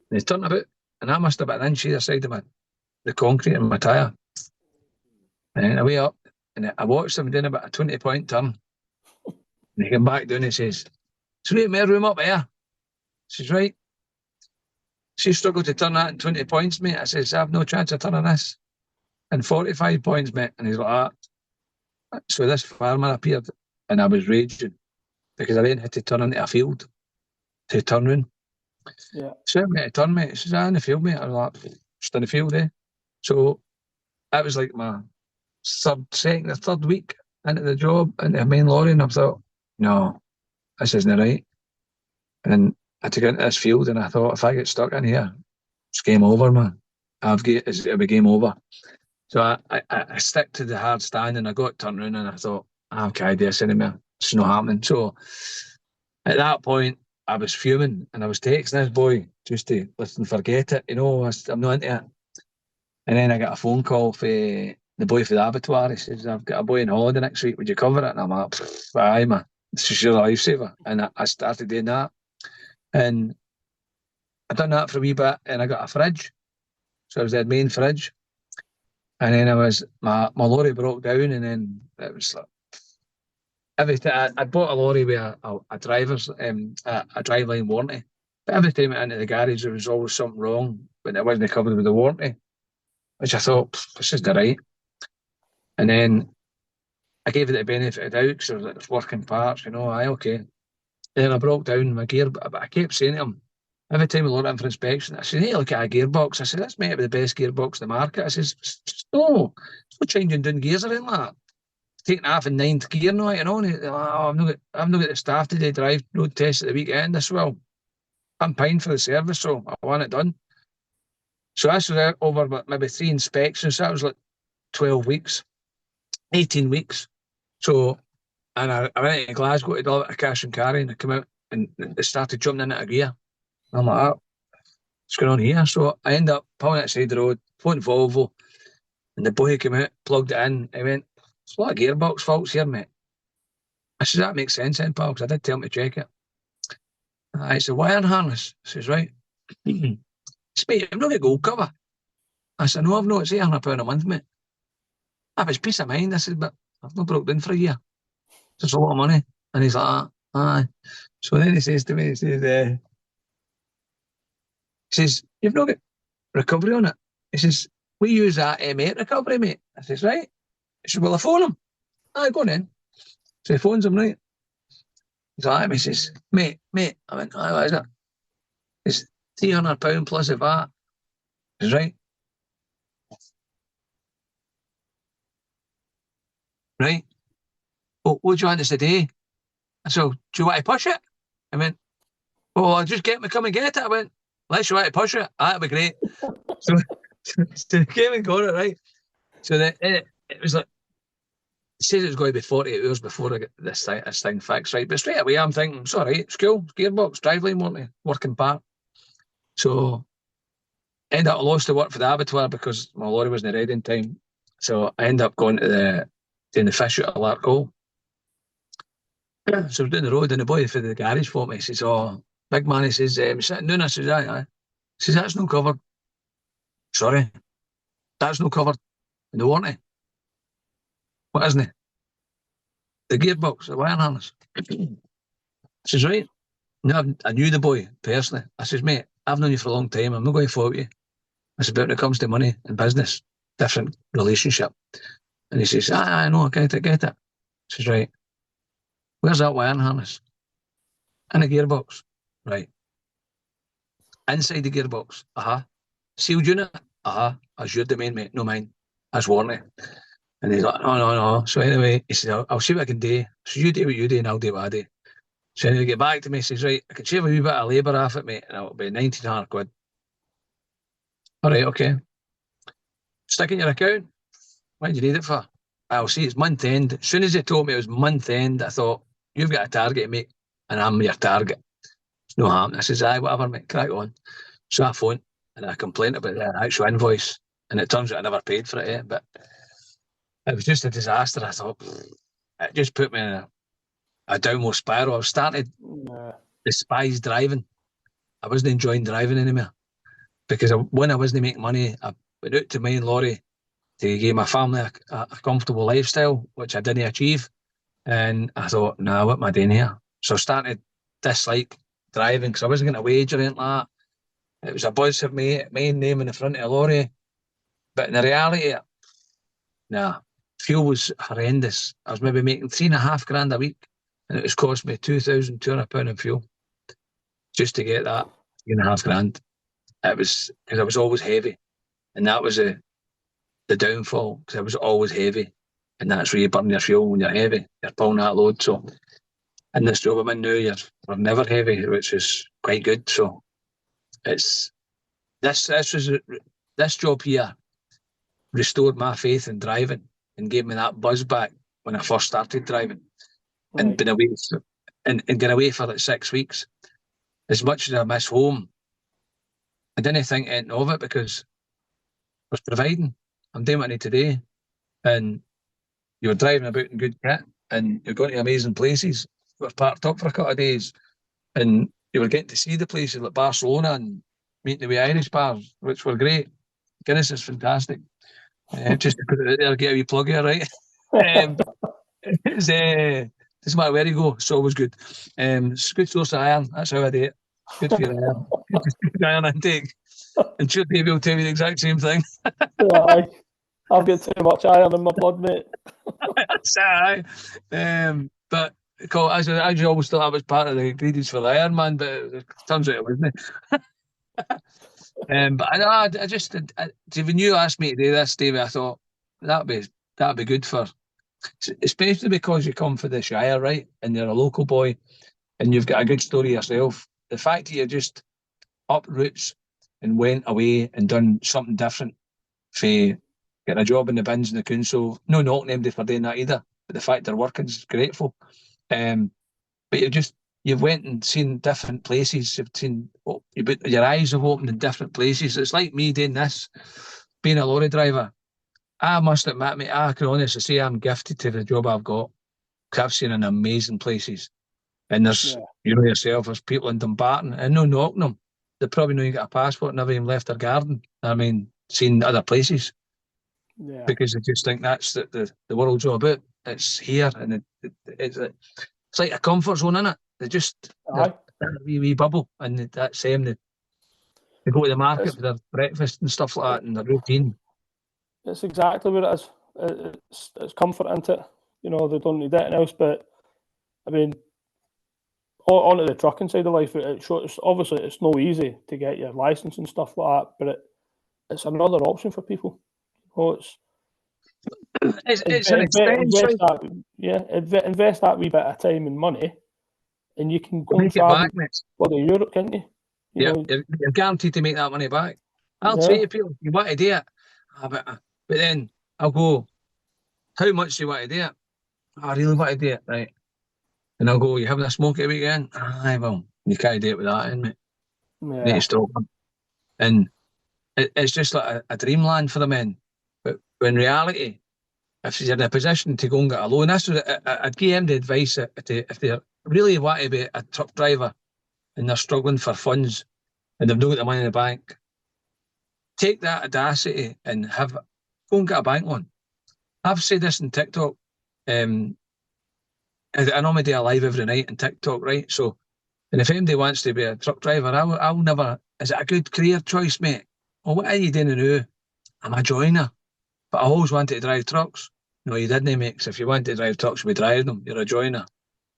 they turned about, and I must have been an inch either side of the concrete in my tyre. And then I way up, and I watched him doing about a 20-point turn. And he came back down and says, "So we have more room up here?" I says, "Right." She struggled to turn that in 20 points, mate. I says, "I have no chance of turning this." And 45 points, mate. And he's like that. So this farmer appeared, and I was raging because I then had to turn into a field to turn round.
Yeah.
So I'm to turn, mate. He says, "In the field, mate." I was like, "Just in the field, eh?" So that was like my third week into the job, into the main lorry, and I thought, no, this isn't right. And I took into this field, and I thought, if I get stuck in here, it's game over, man. It'll be game over. So I stick to the hard stand, and I got turned around, and I thought, I can't do this anymore. It's not happening. So at that point, I was fuming, and I was texting this boy just to listen, forget it, you know, I'm not into it. And then I got a phone call for the boy for the abattoir. He says, "I've got a boy on holiday next week. Would you cover it?" And I'm like, "Aye, man. This is your lifesaver." And I started doing that. And I done that for a wee bit, and I got a fridge. So I was the main fridge. And then my lorry broke down, and then it was like, I bought a lorry with a driver's, a driveline warranty. But every time I went into the garage, there was always something wrong, but it wasn't covered with the warranty, which I thought, this isn't right. And then I gave it the benefit of the doubt because it was working parts, you know, aye, okay. And then I broke down my gear, but I kept saying to him, every time we looked in for inspection, I said, "Hey, look at a gearbox." I said, "That's meant to be the best gearbox in the market." I says, "No, it's not changing down gears or anything like that. Taking half in ninth gear now, you know." And he's like, "Oh, I've not got the staff today to drive road tests at the weekend." I said, "Well, I'm paying for the service, so I want it done." So I was over maybe 3 inspections. So that was like 12 weeks, 18 weeks. So, and I went to Glasgow to deliver a cash and carry, and I came out and it started jumping in at a gear. And I'm like, "Oh, what's going on here?" So I end up pulling outside the road, phone Volvo, and the boy came out, plugged it in. He went, "There's a lot of gearbox faults here, mate." I said, "That makes sense then, pal, because I did tell him to check it." I said, "Wiring harness." I says, "Right." He said, "Mate, I'm not going to gold cover." I said, "No, I've not. It's £800 a month, mate." I was peace of mind. I said, "But I've not broke down for a year. It's a lot of money." And he's like, "Aye." So then he says to me, "You've not got recovery on it." He says, "We use that M8 recovery, mate." I says, "Right." He says, "Well, I phone him." "Aye, go on then." So he phones him, right? He's like, he says, mate. I went, "Aye, what is it?" It's £300 plus the VAT. He says, "Right, right. Well, what do you want us to do?" I said, "Do you want to push it?" I went, "Oh, I'll just come and get it." I went, "Unless you want to push it, that'd be great." So, so he came and got it, right? So it was like, it says it was going to be 48 hours before I get this thing fixed, right? But straight away, I'm thinking, it's all right, it's cool, gearbox, driveline, warranty, working part. So, end up I lost the work for the abattoir because my lorry wasn't ready in time. So, I end up going to doing the fish out of Larkhall. So, I was down the road, and the boy for the garage for me, he says, "Oh, big man," he says, "Sitting down." I says, "Aye, aye." He says, "That's no covered." "Sorry, that's no covered in the warranty." "What isn't it?" "The gearbox, the wiring harness." I says, "Right." No, I knew the boy personally. I says, "Mate, I've known you for a long time. I'm not going to fault you." I said, "But when it comes to money and business, different relationship. And he says, I know, I get it. I says, right, where's that wiring harness? In a gearbox. Right. Inside the gearbox. Sealed unit? That's your domain, mate, no mine. That's warranty. And he's like, no. So anyway, he says, I'll see what I can do. So you do what you do and I'll do what I do. So anyway, get back to me, he says, right, I can shave a wee bit of labour off it, mate, and it'll be 1,900 quid. All right, okay. Stick in your account. What do you need it for? I'll see, it's month end. As soon as they told me it was month end, I thought, you've got a target, mate, and I'm your target. It's no harm. I says, aye, whatever, mate, crack on. So I phoned and I complained about the actual invoice, and it turns out I never paid for it yet, but it was just a disaster. I thought, it just put me in a downward spiral. I started despise driving. I wasn't enjoying driving anymore because when I wasn't making money, I went out to main lorry to give my family a comfortable lifestyle, which I didn't achieve. And I thought, nah, what am I doing here? So I started dislike driving because I wasn't getting a wage or anything like that. It was a buzz of my name in the front of a lorry. But in the reality, nah, fuel was horrendous. I was maybe making $3,500 a week, and it was cost me £2,200 in fuel just to get that $3,500. It was because I was always heavy, and that was the downfall, because I was always heavy, and that's where you burn your fuel when you're heavy. You're pulling that load. So in this job I'm in now, we're never heavy, which is quite good. So it's this job here restored my faith in driving and gave me that buzz back when I first started driving. Right. And been away and get away for like 6 weeks. As much as I miss home, I didn't think anything of it because I was providing. I'm doing what I need to do. And you were driving about in good kit and you're going to amazing places. You were parked up for a couple of days and you were getting to see the places like Barcelona and meeting the wee Irish bars, which were great. Guinness is fantastic. Just to put it out there, get a wee plug here, right? It's doesn't matter where you go, it's always good. It's a good source of iron. That's how I do it. Good for your iron. Good iron intake. And sure, Davey will tell you the exact same thing.
Yeah, I've got too much iron in my blood, mate.
That's aye. But as you always thought I was part of the ingredients for the Iron Man, but it turns out it wasn't. But I just when you asked me to do this, Davey, I thought that'd be good for, especially because you come from the Shire, right, and you're a local boy, and you've got a good story yourself. The fact that you just up roots and went away and done something different, for getting a job in the bins in the council, no knocking anybody for doing that either, but the fact they're working is grateful. But you've went and seen different places. You've seen, your eyes have opened in different places. It's like me doing this, being a lorry driver. I must admit, mate, I can honestly say I'm gifted to the job I've got, because I've seen in amazing places. And there's, you know yourself, there's people in Dumbarton, and no knocking them. They probably know you got a passport, never even left their garden. I mean, seen other places. Yeah. Because they just think that's the world's all about. It's here, and it's like a comfort zone, innit? They just a wee bubble, and that's them. They go to the market for their breakfast and stuff like that, and their routine.
It's exactly what it is. It's comfort, isn't it? You know, they don't need anything else. But I mean, onto the trucking side of life, it's obviously it's no easy to get your license and stuff like that, but it's another option for people. It's an extension. Invest that wee bit of time and money, and you can go and travel to Europe, can't you?
You're guaranteed to make that money back. I'll say to people, you want to do it, but then I'll go, how much do you want to do it? I really want to do it, right? And I'll go, you having a smoke at the weekend? Aye, well, you can't do it with that in, mate. You need to stop. And it's just like a dreamland for the men. But in reality, if you're in a position to go and get a loan, I'd give them the advice if they really want to be a truck driver and they're struggling for funds and they've not got the money in the bank, take that audacity and go and get a bank loan. I've said this in TikTok. I normally do a live every night on TikTok, right? So, and if anybody wants to be a truck driver, I'll never, is it a good career choice, mate? Well, what are you doing now? I'm a joiner. But I always wanted to drive trucks. No, you didn't, mate, 'cause if you wanted to drive trucks, we drive them. You're a joiner.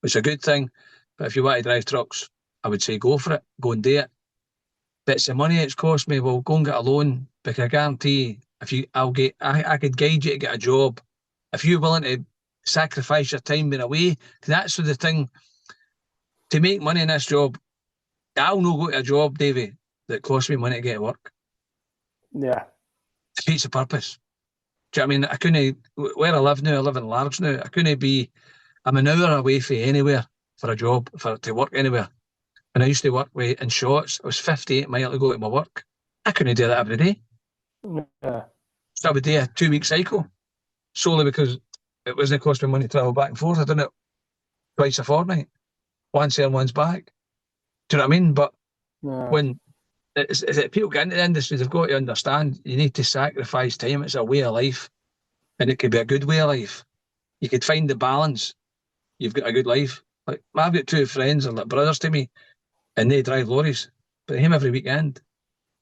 It's a good thing. But if you want to drive trucks, I would say go for it. Go and do it. But it's the money it's cost me. Well, go and get a loan, because I guarantee if you, I could guide you to get a job. If you're willing to sacrifice your time being away, 'cause that's the thing. To make money in this job, I'll not go to a job, Davey, that costs me money to get to work.
Yeah.
It defeats the purpose. Do you know what I mean? I couldn't, where I live now, I live in Largs now, I'm an hour away from anywhere for a job, to work anywhere. When I used to work in Shorts, I was 58 miles to go to my work. I couldn't do that every day.
Yeah.
So I would do a 2-week cycle, solely because it wasn't costing me money to travel back and forth. I done it twice a fortnight. Once there, once back. Do you know what I mean? But when people get into the industry, they've got to understand you need to sacrifice time. It's a way of life, and it could be a good way of life. You could find the balance. You've got a good life. Like, I've got 2 friends, and like brothers to me, and they drive lorries, but they came every weekend,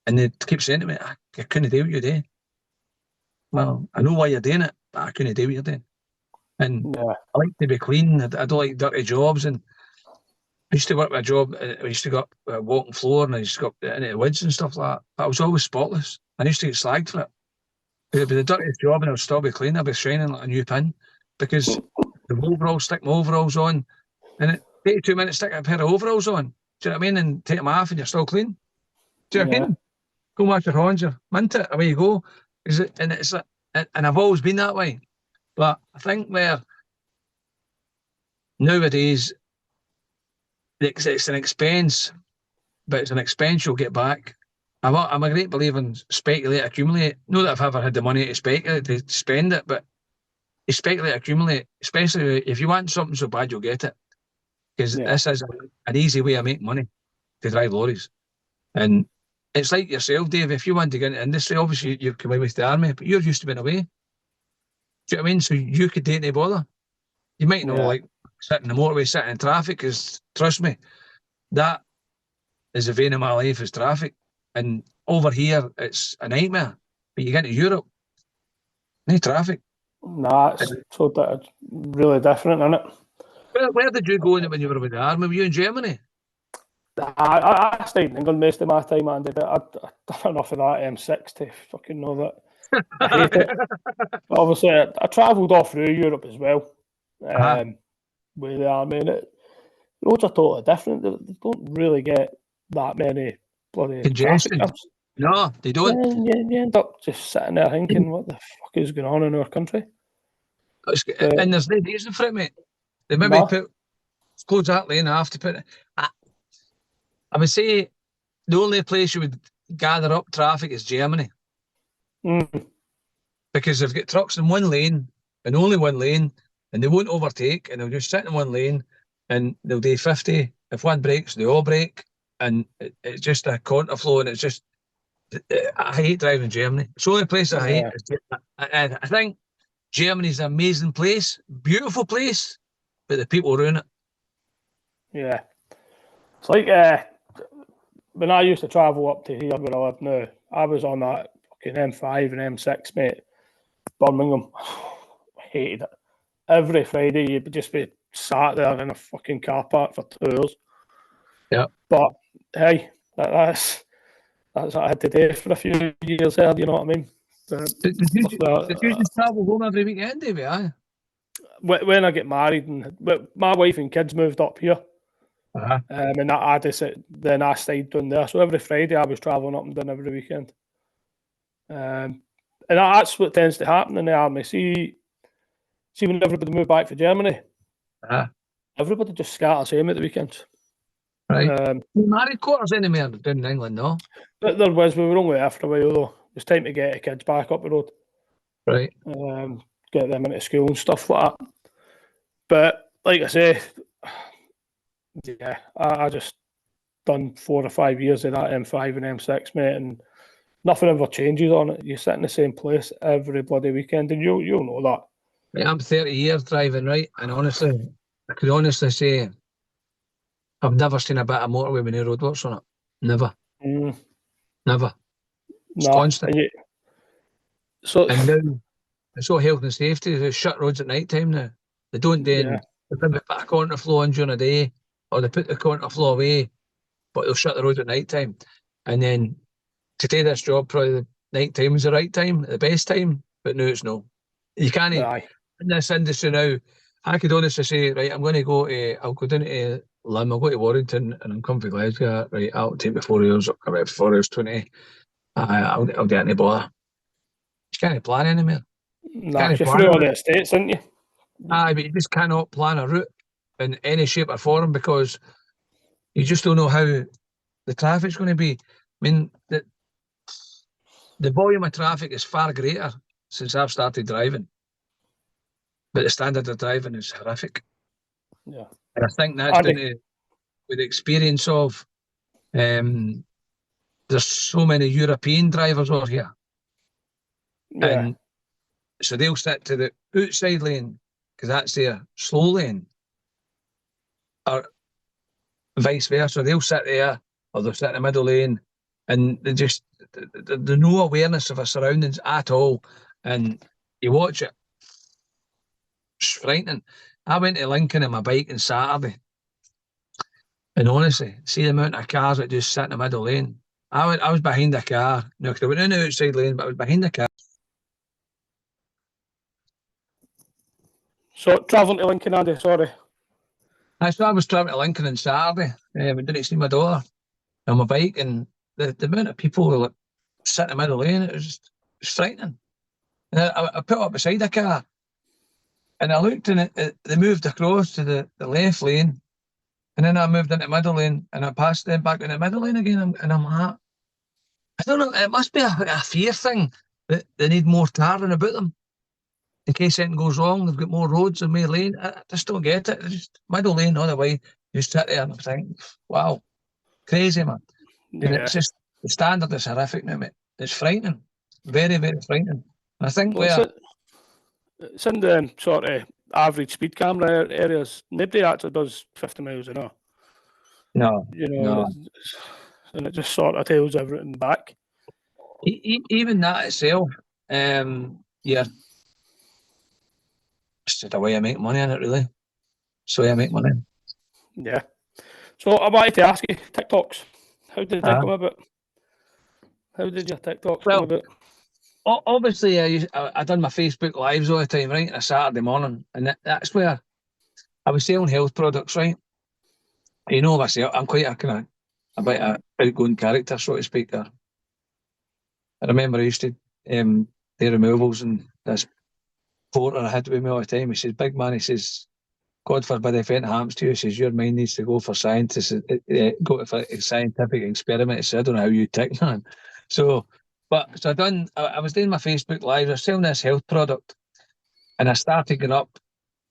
and they keep saying to me, I couldn't do what you do. Well, I know why you're doing it, but I couldn't do what you're doing. And I like to be clean. I don't like dirty jobs. And I used to work with a job, I used to go up a walking floor, and I used to go up into the woods and stuff like that. But I was always spotless. I used to get slagged for it. It would be the dirtiest job, and I would still be clean. I'd be shining like a new pin, because the overalls, stick my overalls on, and it takes you 2 minutes to stick a pair of overalls on. Do you know what I mean? And take them off, and you're still clean. Do you know what I mean? Go and wash your hands, you're mint it, away you go. And I've always been that way. But I think where nowadays it's an expense, but it's an expense you'll get back. I'm a great believer in speculate, accumulate. Not that I've ever had the money to speculate, to spend it, but you speculate, accumulate, especially if you want something so bad, you'll get it. Because this is an easy way of making money, to drive lorries. And it's like yourself, Dave, if you want to get into the industry, obviously you've come away with the army, but you're used to being away. Do you know what I mean? So you could take no bother. You might know, like, sitting in the motorway, sitting in traffic, because trust me, that is the vein of my life, is traffic. And over here, it's a nightmare. But you get to Europe, no traffic.
Nah, it's really different, isn't it?
Where did you go when you were with the army? Were you in Germany?
I stayed in England most of my time, Andy, but I've done enough of that M6 to fucking know that I hate it. But obviously, I travelled all through Europe as well with the army, and roads are totally different. They don't really get that many bloody
congestion.
traffic jams.
No, they don't.
You end up just sitting there thinking, what the fuck is going on in our country?
And there's no reason for it, mate. They maybe close that lane off to put it. I would say the only place you would gather up traffic is Germany. Because they've got trucks in one lane, and only one lane, and they won't overtake, and they'll just sit in one lane, and they'll do 50. If one breaks, they all break, and it's just a counterflow, and it's just, I hate driving in Germany. It's the only place I hate. I think Germany's an amazing place, beautiful place, but the people ruin it.
Yeah. It's like when I used to travel up to here where I live now, I was on that fucking M5 and M6, mate. Birmingham. I hated it. Every Friday you'd just be sat there in a fucking car park for 2 hours.
Yeah.
But hey, that's what I had to do for a few years there, you know what I mean?
Did you just travel home every weekend, Davey?
When I get married, and my wife and kids moved up here. And then I stayed down there. So every Friday I was travelling up and down every weekend. And that's what tends to happen in the army. See when everybody moved back to Germany, everybody just scatters home at the weekends.
Right. Married quarters anywhere down in England, no?
But we were only there for a while though. It was time to get the kids back up the road.
Right.
Get them into school and stuff like that. But like I say, I just done 4 or 5 years of that M5 and M6, mate, and nothing ever changes on it. You sit in the same place every bloody weekend, and you'll know that.
Right, I'm 30 years driving, right? And honestly, I could honestly say I've never seen a bit of motorway with no roadworks on it. Never. Never. It's constant.
And now,
it's all health and safety. They shut roads at night time now. They don't then they put a contour flow on during the day, or they put the contour flow away, but they'll shut the roads at night time. And then to do this job, probably the night time is the right time, the best time, but no, it's no. You can't in this industry now. I could honestly say, right, I'll go down to Lim, I'll go to Warrington, and I'm coming to Glasgow. Right, I'll take me 4 hours, about 4 hours 20. I'll get any bother. You can't plan anymore.
Nah, you're through all the estates, aren't you?
Aye, but you just cannot plan a route in any shape or form because you just don't know how the traffic's going to be. I mean, the volume of traffic is far greater since I've started driving, but the standard of driving is horrific.
Yeah,
and I think that's down to with the experience of there's so many European drivers over here, and so they'll sit to the outside lane because that's their slow lane, or vice versa. They'll sit there or they'll sit in the middle lane, and there's no awareness of our surroundings at all. And you watch it, it's frightening. I went to Lincoln on my bike on Saturday, and honestly, see the amount of cars that just sit in the middle lane. I was behind a car. No, because I went in the outside lane, but I was behind a car.
So travelling to Lincoln, Andy, sorry.
I was travelling to Lincoln on Saturday. I didn't see my daughter on my bike, and the amount of people who sit in the middle lane, it was frightening. And I put up beside a car, and I looked, and they moved across to the left lane, and then I moved into the middle lane, and I passed them back in the middle lane again, and I'm like, I don't know, it must be a fear thing that they need more tarring about them. In case anything goes wrong, they've got more roads and more lane. I just don't get it. It's just middle lane all the way. You sit there and I think, wow, crazy, man. And it's just, the standard is horrific now, mate. It's frightening. Very, very frightening. And I think
it's in the sort of average speed camera areas. Nobody actually does 50 miles an hour.
No.
You know, and it just sort of tells everything back.
Even that itself, yeah. It's just a way I make money in it, really. It's a way I make money.
Yeah. So I wanted to ask you, TikToks. How did they come about? How did your TikToks come about?
Obviously, I done my Facebook Lives all the time, right, on a Saturday morning. And that's where I was selling health products, right? You know myself, I'm quite a bit of outgoing character, so to speak. I remember I used to do removals, and this porter I had with me all the time. He says, "Big man," he says, "God forbid if anything happens to you," he says, "your mind needs to go for science, go for a scientific experiment." He said, "I don't know how you tick, man." So I was doing my Facebook Live, I was selling this health product, and I started getting up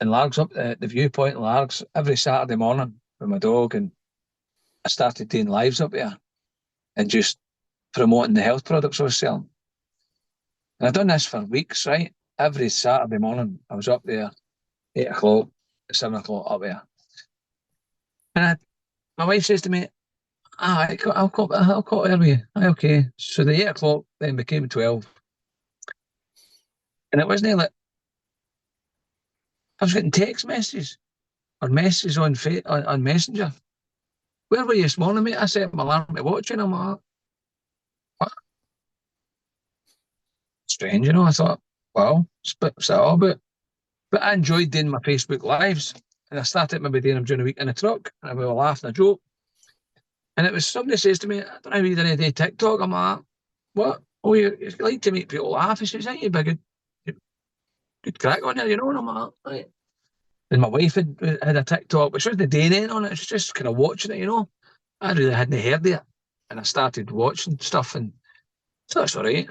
in Largs, up the viewpoint in Largs every Saturday morning with my dog, and I started doing lives up there and just promoting the health products I was selling. And I've done this for weeks, right? Every Saturday morning I was up there, 8 o'clock, 7 o'clock up there. And my wife says to me, I'll call early. Okay. So the 8 o'clock then became 12. And it wasn't like, I was getting text messages or messages on Messenger. Where were you this morning, mate? I set my alarm to watch, and I'm like, what? Strange, you know. I thought, well, what's that all about? But I enjoyed doing my Facebook Lives, and I started maybe doing them during the week in the truck, and I would laugh and a joke. And it was somebody says to me, "I don't know how you did any day TikTok." I'm like, what? Oh, you like to make people laugh? He says, "Ain't you big good crack on there, you know?" And I'm like, right. And my wife had a TikTok, but she wasn't doing anything on it. She was just kind of watching it, you know. I really hadn't heard of it, and I started watching stuff, and so that's all right.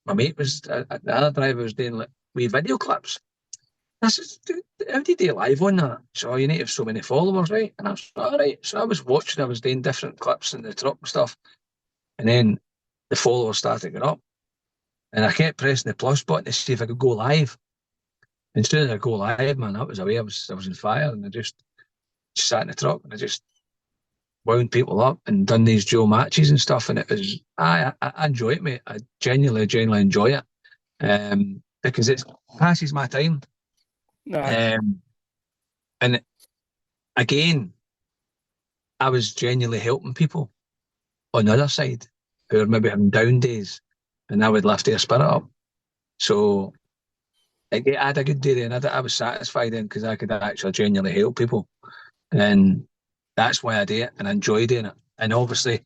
My mate was the other driver was doing like wee video clips. I said, "How do you do live on that?" So you need to have so many followers, right? And I was all right. So I was watching. I was doing different clips in the truck and stuff, and then the followers started going up, and I kept pressing the plus button to see if I could go live. And as soon as I go live, man, that was away. I was on fire, and I just sat in the truck and I just wound people up and done these dual matches and stuff. And it was I enjoy it, mate. I genuinely enjoy it. because it passes my time.
Aye.
And again, I was genuinely helping people on the other side who are maybe having down days, and I would lift their spirit up. So I had a good day there, and I was satisfied then because I could actually genuinely help people. And that's why I do it, and I enjoy doing it. And obviously,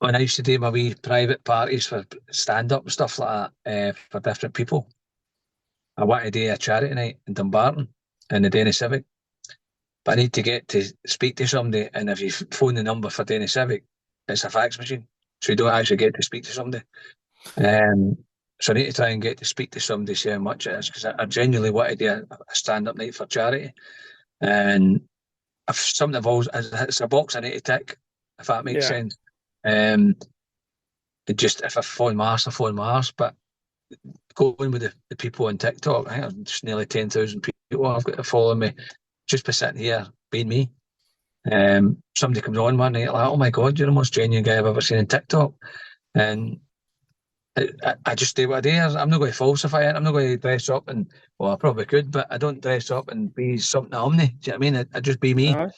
when I used to do my wee private parties for stand-up and stuff like that for different people, I wanted to do a charity night in Dumbarton in the Denny Civic. But I need to get to speak to somebody, and if you phone the number for Denny Civic, it's a fax machine, so you don't actually get to speak to somebody. So I need to try and get to speak to somebody, see how much it is, because I genuinely want to do a stand-up night for charity. And if something involves, it's a box I need to tick, if that makes sense. Just if I phone my arse, I phone my arse. But going with the people on TikTok, I think there's just nearly 10,000 people I've got to follow me just by sitting here being me. Somebody comes on one night like, oh my God, you're the most genuine guy I've ever seen on TikTok. And I just do what I do. I'm not going to falsify it. I'm not going to dress up and, well, I probably could, but I don't dress up and be something I'm not. Do you know what I mean? I just be me.
Aye.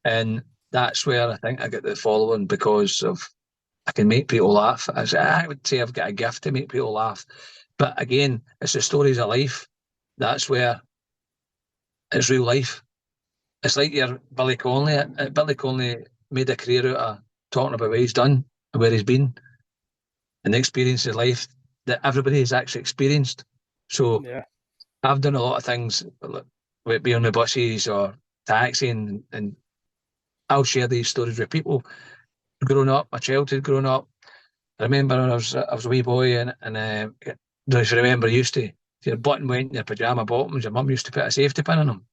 And that's where I think I get the following, because of I can make people laugh. I would say I've got a gift to make people laugh. But again, it's the stories of life. That's where it's real life. It's like your Billy Connolly. Billy Connolly made a career out of talking about what he's done and where he's been and the experiences of life that everybody has actually experienced. So
Yeah.
I've done a lot of things, like being on the buses or taxiing, and I'll share these stories with people. Growing up, my childhood growing up, I remember when I was a wee boy, and don't you remember, you used to, if your button went in your pyjama bottoms, your mum used to put a safety pin in them.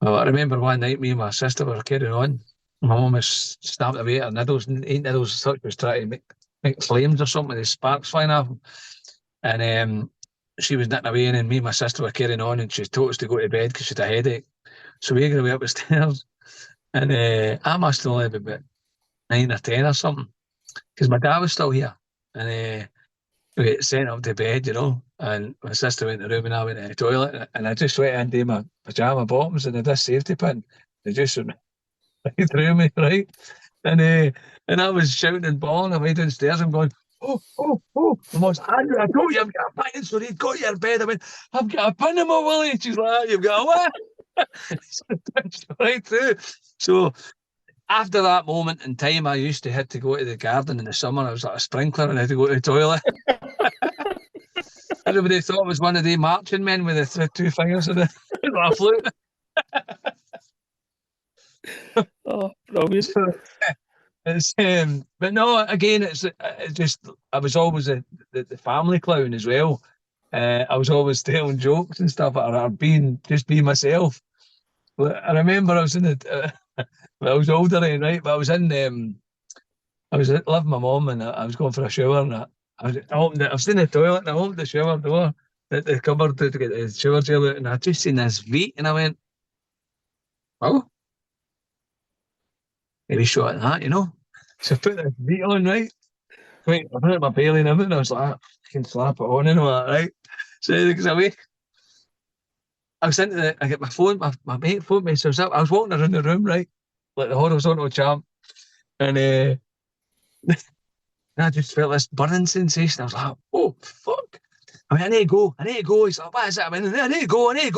Well, I remember one night me and my sister were carrying on. My mum was stabbed away at her needles, and 8 needles, such was trying to make flames or something, with sparks flying off them. And she was knitting away, and then me and my sister were carrying on, and she told us to go to bed because she had a headache. So we got away up the stairs, and I must have only been about 9 or 10 or something, because my dad was still here. And we got sent up to bed, and my sister went to the room and I went to the toilet, and I just went into my pyjama bottoms and I did safety pin. They just went right through me, right? And I was shouting and bawling away downstairs. I'm going, oh, oh, oh. And I was, Andrew, I told you I've got a pin. So he'd got your bed. I went, I've got a pin in my willy. She's like, you've got a what? Right through. So after that moment in time, I used to have to go to the garden in the summer. I was like a sprinkler and I had to go to the toilet. Everybody thought I was one of the marching men with the 2 fingers in a flute.
Oh, brilliant.
But no, again, it's just, I was always the family clown as well. I was always telling jokes and stuff, or being myself. I remember I was in the, I was older, right? But I was living with my mum, and I was going for a shower, and I opened it. I was in the toilet, and I opened the shower door, the cupboard to get the shower gel out, and I just seen this V, and I went, oh, maybe shot at that. So I put this V on, right? Wait, I put it in my belly and everything. I was like, I can slap it on and all that, right? So because I was into I get my phone, my mate phoned me, so I was walking around the room, right, like the horizontal champ, and I just felt this burning sensation. I was like, oh, fuck. I need to go. He's like, what is it? I need to go. And I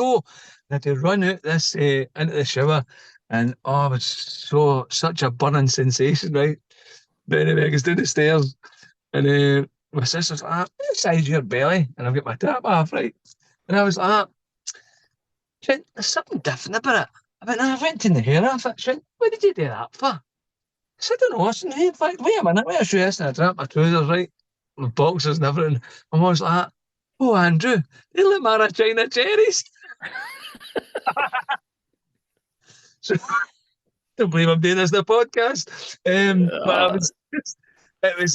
had to run out this, into the shower. And, it was such a burning sensation, right? But anyway, I was down the stairs, and my sister's like, what size your belly? And I've got my tap off, right? And I was like, there's something different about it. I went in the hair off it. What did you do that for? I said, I don't know. In fact, wait a minute, wait a show this. And I dropped my trousers, right? My boxers and everything. My mum's like, oh, Andrew, they look more China cherries. So, don't believe I'm doing this in a podcast. But it was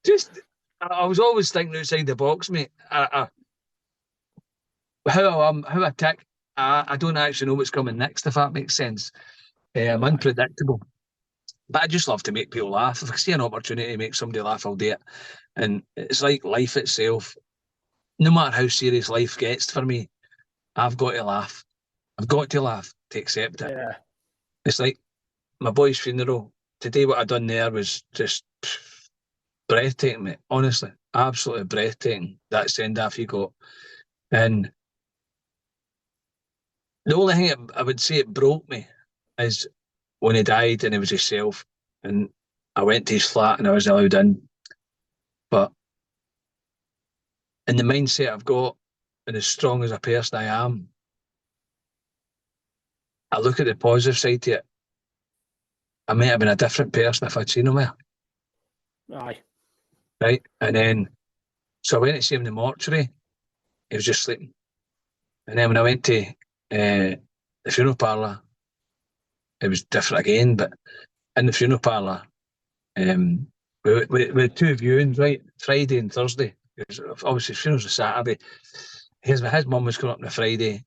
just, I was always thinking outside the box, mate. How I tick, I don't actually know what's coming next, if that makes sense. I'm unpredictable. But I just love to make people laugh. If I see an opportunity to make somebody laugh, I'll do it. And it's like life itself. no matter how serious life gets for me, I've got to laugh. I've got to laugh to accept it.
Yeah.
It's like my boy's funeral. Today, what I done there was just breathtaking, mate. Honestly, absolutely breathtaking. That send off he got. And the only thing I would say it broke me is when he died and he was himself. And I went to his flat and I was allowed in. But in the mindset I've got, and as strong as a person I am, I look at the positive side to it. I might have been a different person if I'd seen him there.
Aye.
Right? And then, so I went to see him in the mortuary. He was just sleeping. And then when I went to the funeral parlour, it was different again. But in the funeral parlour, we had two viewings, right? Friday and Thursday. Obviously, the funeral's a Saturday. His mum was coming up on a Friday.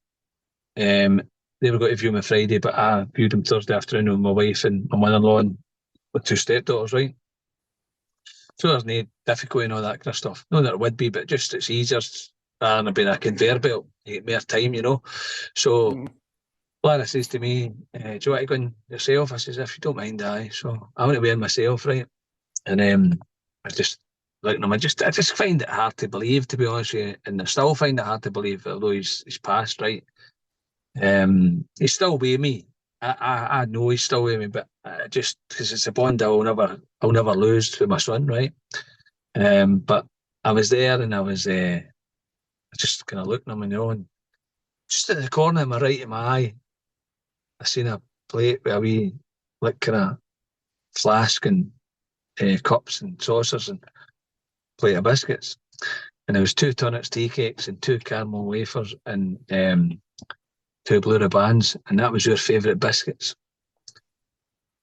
They were going to view him on Friday, but I viewed him Thursday afternoon with my wife and my mother-in-law and with two stepdaughters, right? So there's no difficulty and all that kind of stuff. Not that it would be, but just it's easier rather than being a conveyor belt. You get more time, you know. So Lara says to me, do you want to go in yourself? I says, if you don't mind, aye. So I went to wear myself, right? And I just like him. I just find it hard to believe, to be honest with you, and I still find it hard to believe, although he's passed, right? He's still with me. I know he's still with me, but just because it's a bond I'll never lose with my son, right? But I was there and I was just kind of looking at him, and just in the corner of my right of my eye, I seen a plate with a wee like kind of flask and cups and saucers and plate of biscuits, and there was 2 Tunnets tea cakes and 2 caramel wafers and 2 Blue Ribans, and that was your favourite biscuits.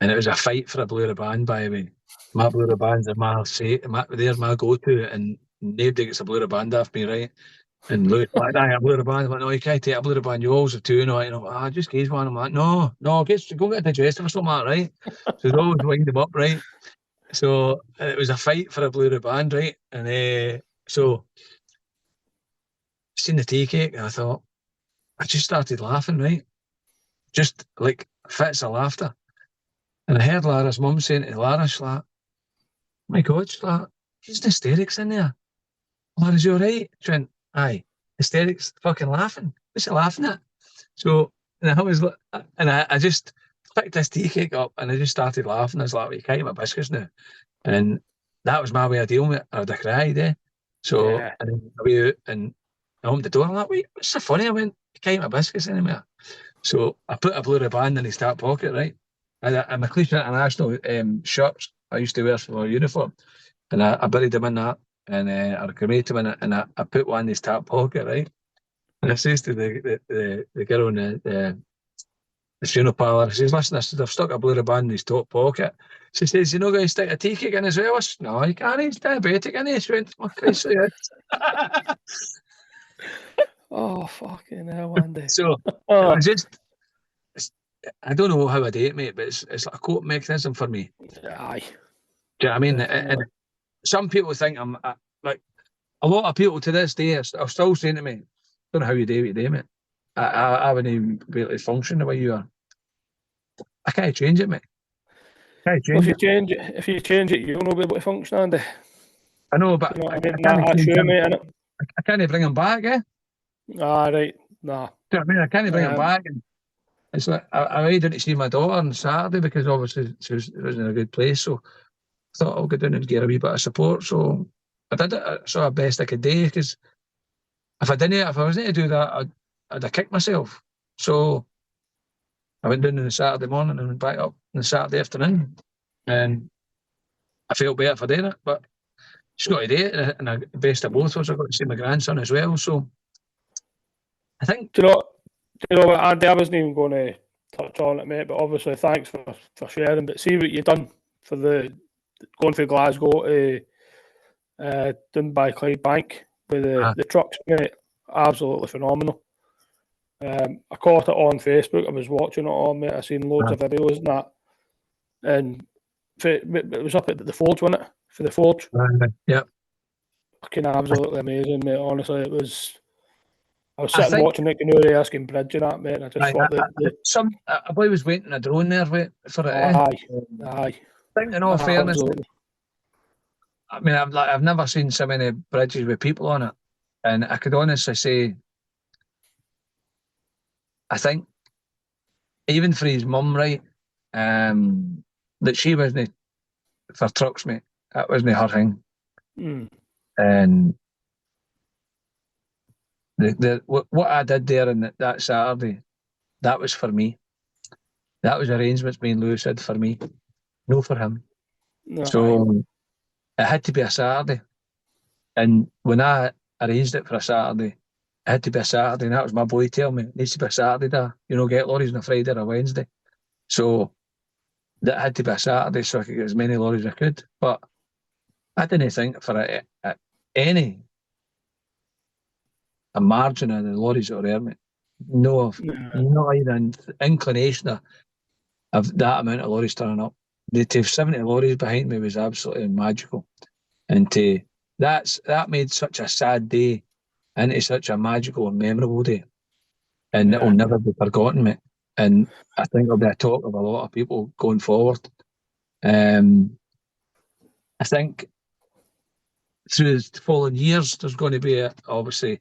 And it was a fight for a Blue Riban, by the way. My Blue Ribans are they're my go-to, and nobody gets a Blue Riban off me, right? And Louis like, I have a Blue Riban. I'm like, no, you can't take a Blue Riban. You always have 2, you know. And I'm like, just get one. I'm like, no, go get a digestive or something like that, right? So they always wind them up, right? So it was a fight for a Blue Riban, right? And so seen the tea cake, and I thought, I just started laughing, right? Just like fits of laughter. And I heard Lara's mum saying to Lara, she's like, my God, she's like, he's in hysterics in there. Lara, is you all right? She went, aye, hysterics, fucking laughing. What's he laughing at? So, and I was like, and I just picked this tea cake up and I just started laughing. I was like, well, you can't eat my biscuits now. And that was my way of dealing with it. I would have cried, eh? So,
Yeah.
and then I went out and I opened the door. I'm like, wait, what's so funny? I went, you can't eat my biscuits anymore. So I put a Blue Riban in his top pocket, right? And a McLeish International shirts I used to wear for my uniform. And I buried him in that. And I cremated him in it. And I put one in his top pocket, right? And I says to the girl in the funeral parlour, I says, listen, I said, I've stuck a Blue Riban in his top pocket. She says, you're not going to stick a tea cake in as well? I said, no, you can't. He's diabetic, isn't he? She went, oh, Christ, yeah.
Oh, fucking hell, Andy.
So it was just, I don't know how I do it, mate, but it's like a coping mechanism for me.
Aye.
Do you know what I mean?
Definitely.
And some people think I'm like a lot of people to this day are still saying to me, don't know how you do what you do, mate. I wouldn't even be able to function the way you are. I can't change it, mate.
Well, if you change it, you'll not be able to function, Andy.
I know, but
You know what I mean?
can't
That's
change
you,
him.
mate, innit?
I can't bring him back, eh?
Ah, right. Nah.
Do you know what I mean? I can't bring him back. And it's like I waited to see my daughter on Saturday because obviously she was in a good place. So I thought I'll go down and get a wee bit of support. So I did it. I saw the best I could do because if I wasn't to do that, I'd have kicked myself. So I went down on the Saturday morning and went back up on the Saturday afternoon. And I felt better for doing it, but she's got to do it. And the best of both of us, I got to see my grandson as well. So I think.
Do you know what, Andy? I wasn't even going to touch on it, mate, but obviously thanks for sharing. But see what you've done for going from Glasgow to down by Clydebank with the trucks, mate. Absolutely phenomenal. I caught it on Facebook. I was watching it on, mate. I seen loads of videos and that. And it was up at the Forge, wasn't it? For the Forge.
Yeah.
fucking absolutely amazing, mate. Honestly, it was. I was
I
sitting
think
watching it, Canary Asking Bridge and that, mate, and I just thought that
I believe was waiting a drone there for it.
aye,
I think in all fairness,
absolutely.
I mean, I've never seen so many bridges with people on it, and I could honestly say, I think even for his mum, right, that she wasn't for trucks, mate. That wasn't her thing, and what I did there on that Saturday, that was for me. That was arrangements me and Lewis did for me, no for him.
Aye.
So it had to be a Saturday. And when I arranged it for a Saturday, it had to be a Saturday, and that was my boy telling me it needs to be a Saturday, get lorries on a Friday or a Wednesday. So that had to be a Saturday so I could get as many lorries as I could. But I didn't think for any a margin of the lorries that were there, mate. No, not even an inclination of that amount of lorries turning up. To have 70 lorries behind me was absolutely magical. And that made such a sad day into such a magical and memorable day. And it will never be forgotten, mate. And I think it'll be a talk of a lot of people going forward. I think through the following years, there's going to be obviously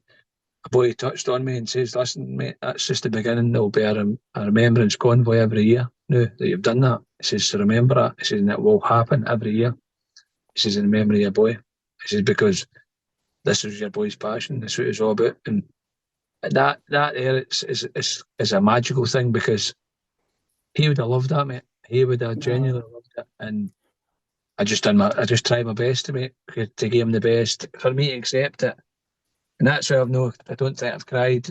a boy touched on me and says, "Listen, mate, that's just the beginning. There'll be a remembrance convoy every year now that you've done that." He says, "So remember that." He says, "And it will happen every year." He says, "In memory of your boy." He says, "Because this was your boy's passion. That's what it was all about." And that there is a magical thing because he would have loved that, mate. He would have genuinely loved it. And I just tried my best to give him the best for me to accept it. And that's why I don't think I've cried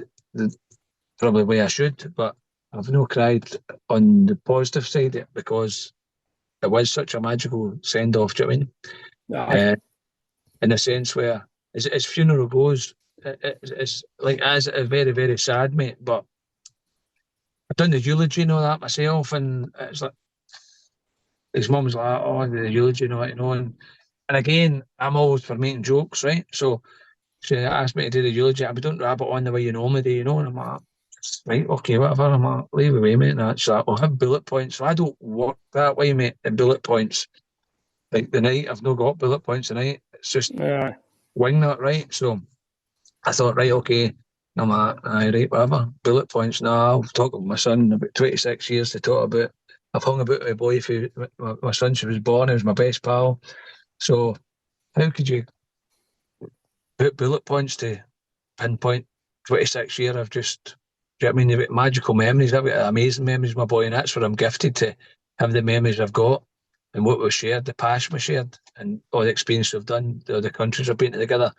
probably the way I should, but I've no cried on the positive side of it because it was such a magical send off, do you know what I mean? In a sense where his funeral goes, it's like as a very, very sad, mate, but I've done the eulogy and all that myself, and it's like his mum's like, "Oh, the eulogy, and again, I'm always for making jokes, right? So she asked me to do the eulogy. I don't rabbit on the way you normally do, and I'm like, right, okay, whatever. I'm like, leave it away, mate. And that's like, I'll have bullet points. So I don't work that way, mate. The bullet points, like the night, I've not got bullet points tonight. It's just Wingnut, right? So I thought, right, okay. And I'm like, aye, right, whatever. Bullet points. Now I'll talk with my son about 26 years to talk about. I've hung about with a boy for my son. She was born. He was my best pal. So how could you put bullet points to pinpoint 26 year of just, do you know what I mean? You've got magical memories. I've got amazing memories, my boy, and that's where I'm gifted to have the memories I've got and what we've shared, the passion we shared, and all the experience we've done, all the countries we've been together.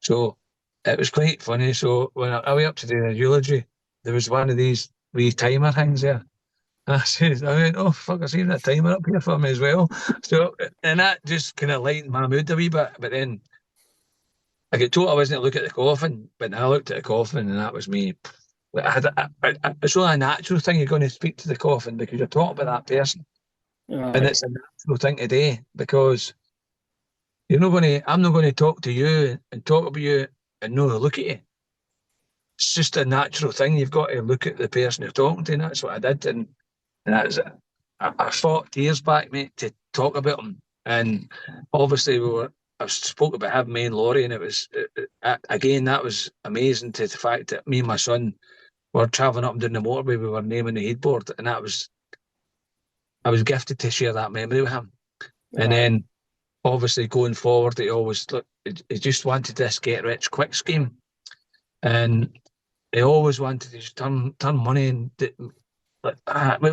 So it was quite funny. So when I went up to do the eulogy, there was one of these wee timer things there. And I went, oh, fuck, I seen that timer up here for me as well. So, and that just kind of lightened my mood a wee bit. But then I got told I wasn't to look at the coffin, but I looked at the coffin and that was me. It's really a natural thing you're going to speak to the coffin because you're talking about that person. And it's a natural thing today because I'm not going to talk to you and talk about you and not look at you. It's just a natural thing. You've got to look at the person you're talking to, and that's what I did. And that's it. I fought years back, mate, to talk about him. And obviously I spoke about having me and Laurie, and it was again that was amazing to the fact that me and my son were travelling up and down the motorway. We were naming the headboard, and I was gifted to share that memory with him. And then obviously going forward, he just wanted this get rich quick scheme, and he always wanted to just turn money and.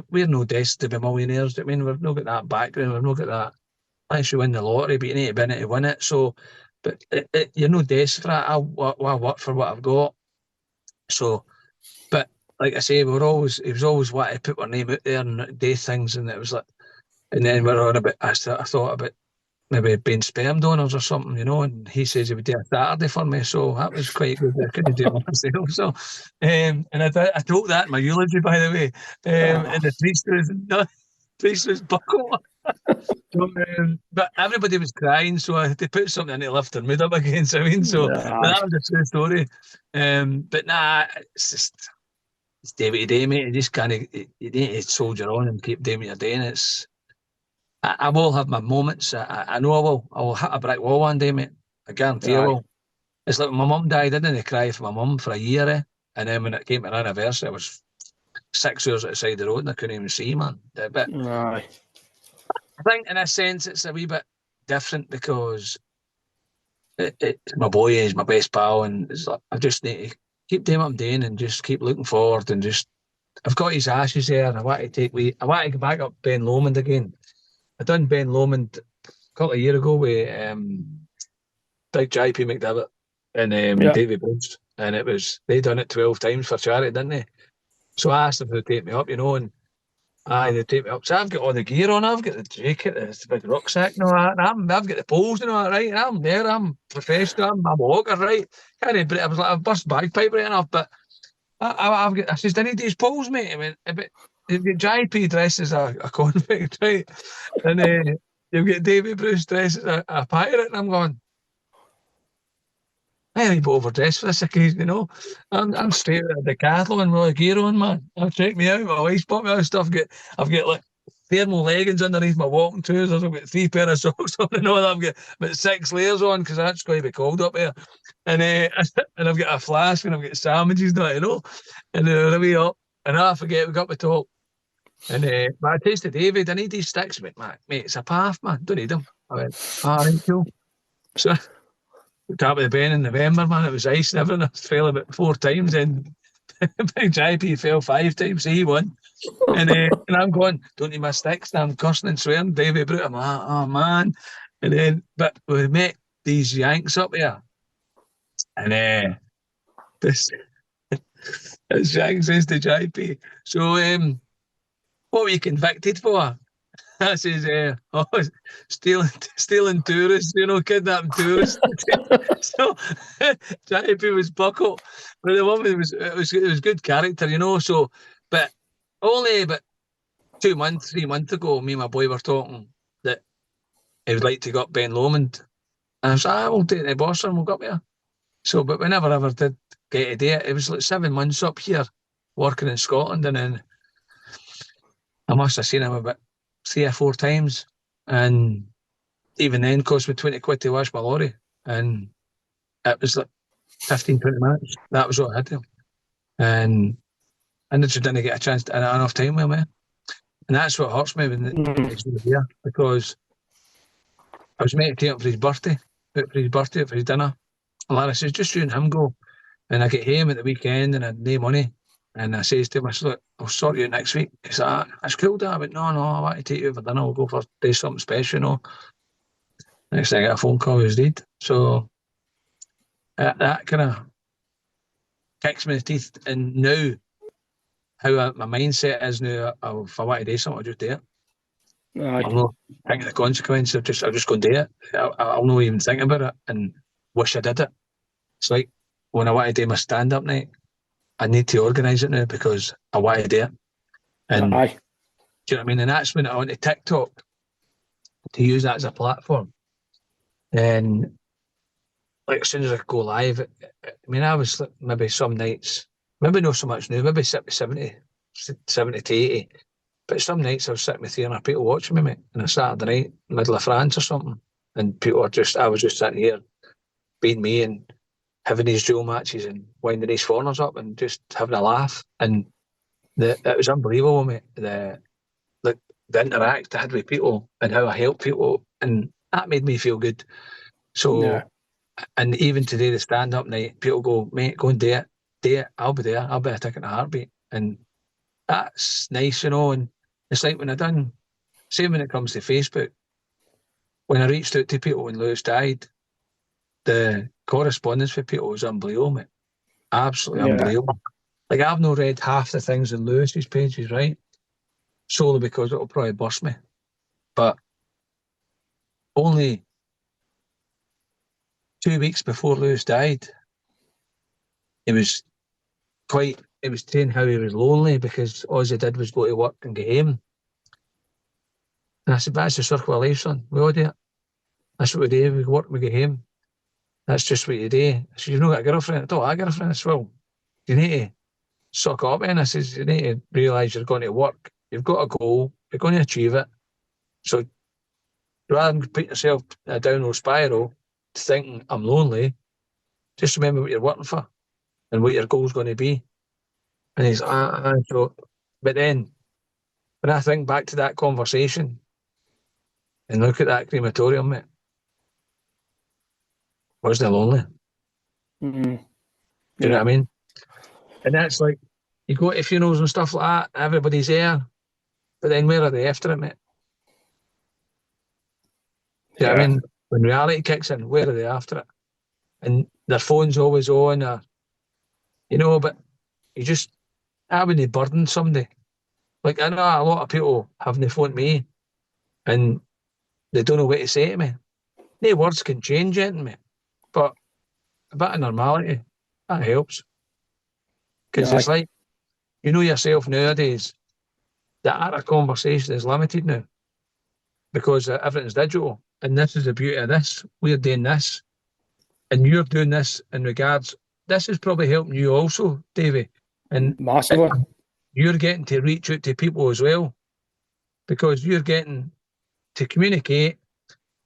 We're no destined to be millionaires. I mean, we've not got that background. We've not got that. Unless you win the lottery, but you need to be in it to win it. So, but you're no desperate for that. I work for what I've got. So, but like I say, he was always wanting to put our name out there and do things, and it was like, and then we're on about. I thought about maybe being sperm donors or something, and he says he would do a Saturday for me, so that was quite good. I couldn't do it myself, so and I told that in my eulogy, by the way, and the priest was buckle. So, but everybody was crying, so I had to put something in to lift their mood up again. So I mean, so but that was a true story. But nah, it's day by day, mate. You just kind of you need to soldier on and keep doing what you're doing. I will have my moments. I know I will. I will hit a brick wall one day, mate. I guarantee I
Aye.
will. It's like when my mum died. I didn't cry for my mum for a year, and then when it came to her anniversary, I was 6 hours at the side of the road and I couldn't even see, man. But
Aye.
I think in a sense it's a wee bit different because my boy is my best pal, and it's like, I just need to keep doing what I'm doing and just keep looking forward and just I've got his ashes there. And I want to go back up Ben Lomond again. I done Ben Lomond a couple of years ago with Big JP McDevitt and
Yeah.
David Bruce, and they done it 12 times for charity, didn't they? So I asked them to take me up, and they take me up. So I've got all the gear on. I've got the jacket, the big rucksack, and all that. And I've got the poles and all that, right? And I'm there. I'm professional. I'm a walker, right? I was like a bust bagpipe right enough, but I've got. I says, I need these poles, mate. I mean, but you've got JP dressed as a convict, right? And you've got David Bruce dressed as a pirate, and I'm going. I ain't overdressed for this occasion. I'm straight out of the decathlon with a gear on, man. I'll check me out. My wife's bought me all this stuff. I've got like thermal leggings underneath my walking trousers. I've got 3 pair of socks on and all that. I've got about 6 layers on because that's going to be cold up there. And and I've got a flask and I've got sandwiches now. And then we up. And I forget we got the top. And but I tasted David. I need these sticks, mate. Mate, it's a path, man. Don't need them. I went, all right, cool. So top of the Ben in November, man. It was ice and everything. I fell about 4 times, and Big JP fell 5 times. So he won, and I'm going, don't need my sticks. And I'm cursing and swearing. Davey Brute, I'm like, oh man. And then, but we met these Yanks up here, and this Yank says to JP, so what were you convicted for? I says, oh, stealing tourists, kidnapping tourists. So JP was buckle, but the woman it was good character. So, but only about 2 months, 3 months ago, me and my boy were talking that he would like to go up Ben Lomond, and I was like, we'll take the boss and we'll go up here. So, but we never ever did get to do it. It was like 7 months up here working in Scotland, and then I must have seen him about 3 or 4 times, and even then cost me 20 quid to wash my lorry, and it was like 15, 20 minutes. That was what I had to him. And I just didn't get a chance to enough time with him. And that's what hurts me when he's not here, because I was meant to take him for his birthday, for his dinner. And Lara says, just you and him go. And I get home at the weekend and I had no money. And I says to him, I said, look, I'll sort you out next week. He said, that's cool, Dad. I went, no, I want to take you for dinner. We'll go for do something special. Next thing I get a phone call, he was dead. So that kind of kicks me in the teeth. And now, how my mindset is now, if I want to do something, I'll just do it. I'll not think of the consequence. I'll just go and do it. I'll not even think about it and wish I did it. It's like when I want to do my stand-up night, I need to organise it now because I want to do it. And do you know what I mean? And that's when I went to TikTok to use that as a platform. And like as soon as I go live, I was like, maybe some nights, maybe not so much now, maybe 70 to 80. But some nights I was sitting with 300 people watching me, mate, on a Saturday night, middle of France or something. And I was just sitting here being me and having these duel matches and winding these foreigners up and just having a laugh. And it was unbelievable, mate. The interact I had with people and how I helped people. And that made me feel good. So, and even today, the stand-up night, people go, mate, go and do it. Do it. I'll be there. I'll be a ticket in a heartbeat. And that's nice, and it's like when same when it comes to Facebook, when I reached out to people when Lewis died, the correspondence with people was unbelievable, mate. Absolutely unbelievable. Like, I've not read half the things on Lewis's pages, right? Solely because it'll probably burst me. But only 2 weeks before Lewis died, he was saying how he was lonely because all he did was go to work and get home. And I said, that's the circle of life, son. We all do it. That's what we do. We work, we get home. That's just what you do. I said, you've not got a girlfriend? I don't have a girlfriend. I said, well, you need to suck up. And I says, you need to realise you're going to work. You've got a goal. You're going to achieve it. So rather than put yourself in a downward spiral to thinking, I'm lonely, just remember what you're working for and what your goal's going to be. And he's, so, but then when I think back to that conversation and look at that crematorium, mate, wasn't I lonely?
Mm-hmm.
Do you know what I mean? And that's like, you go to funerals and stuff like that, everybody's there, but then where are they after it, mate? Do you know what I mean? When reality kicks in, where are they after it? And their phone's always on, or, you know, but you just, I wouldn't burden somebody. Like, I know a lot of people having the phone to me and they don't know what to say to me. No words can change it, mate, but a bit of normality, that helps. Because it's like, you know yourself nowadays, the art of conversation is limited now because everything's digital. And this is the beauty of this. We're doing this, and you're doing this in regards. This is probably helping you also, Davey. And
massively,
you're getting to reach out to people as well because you're getting to communicate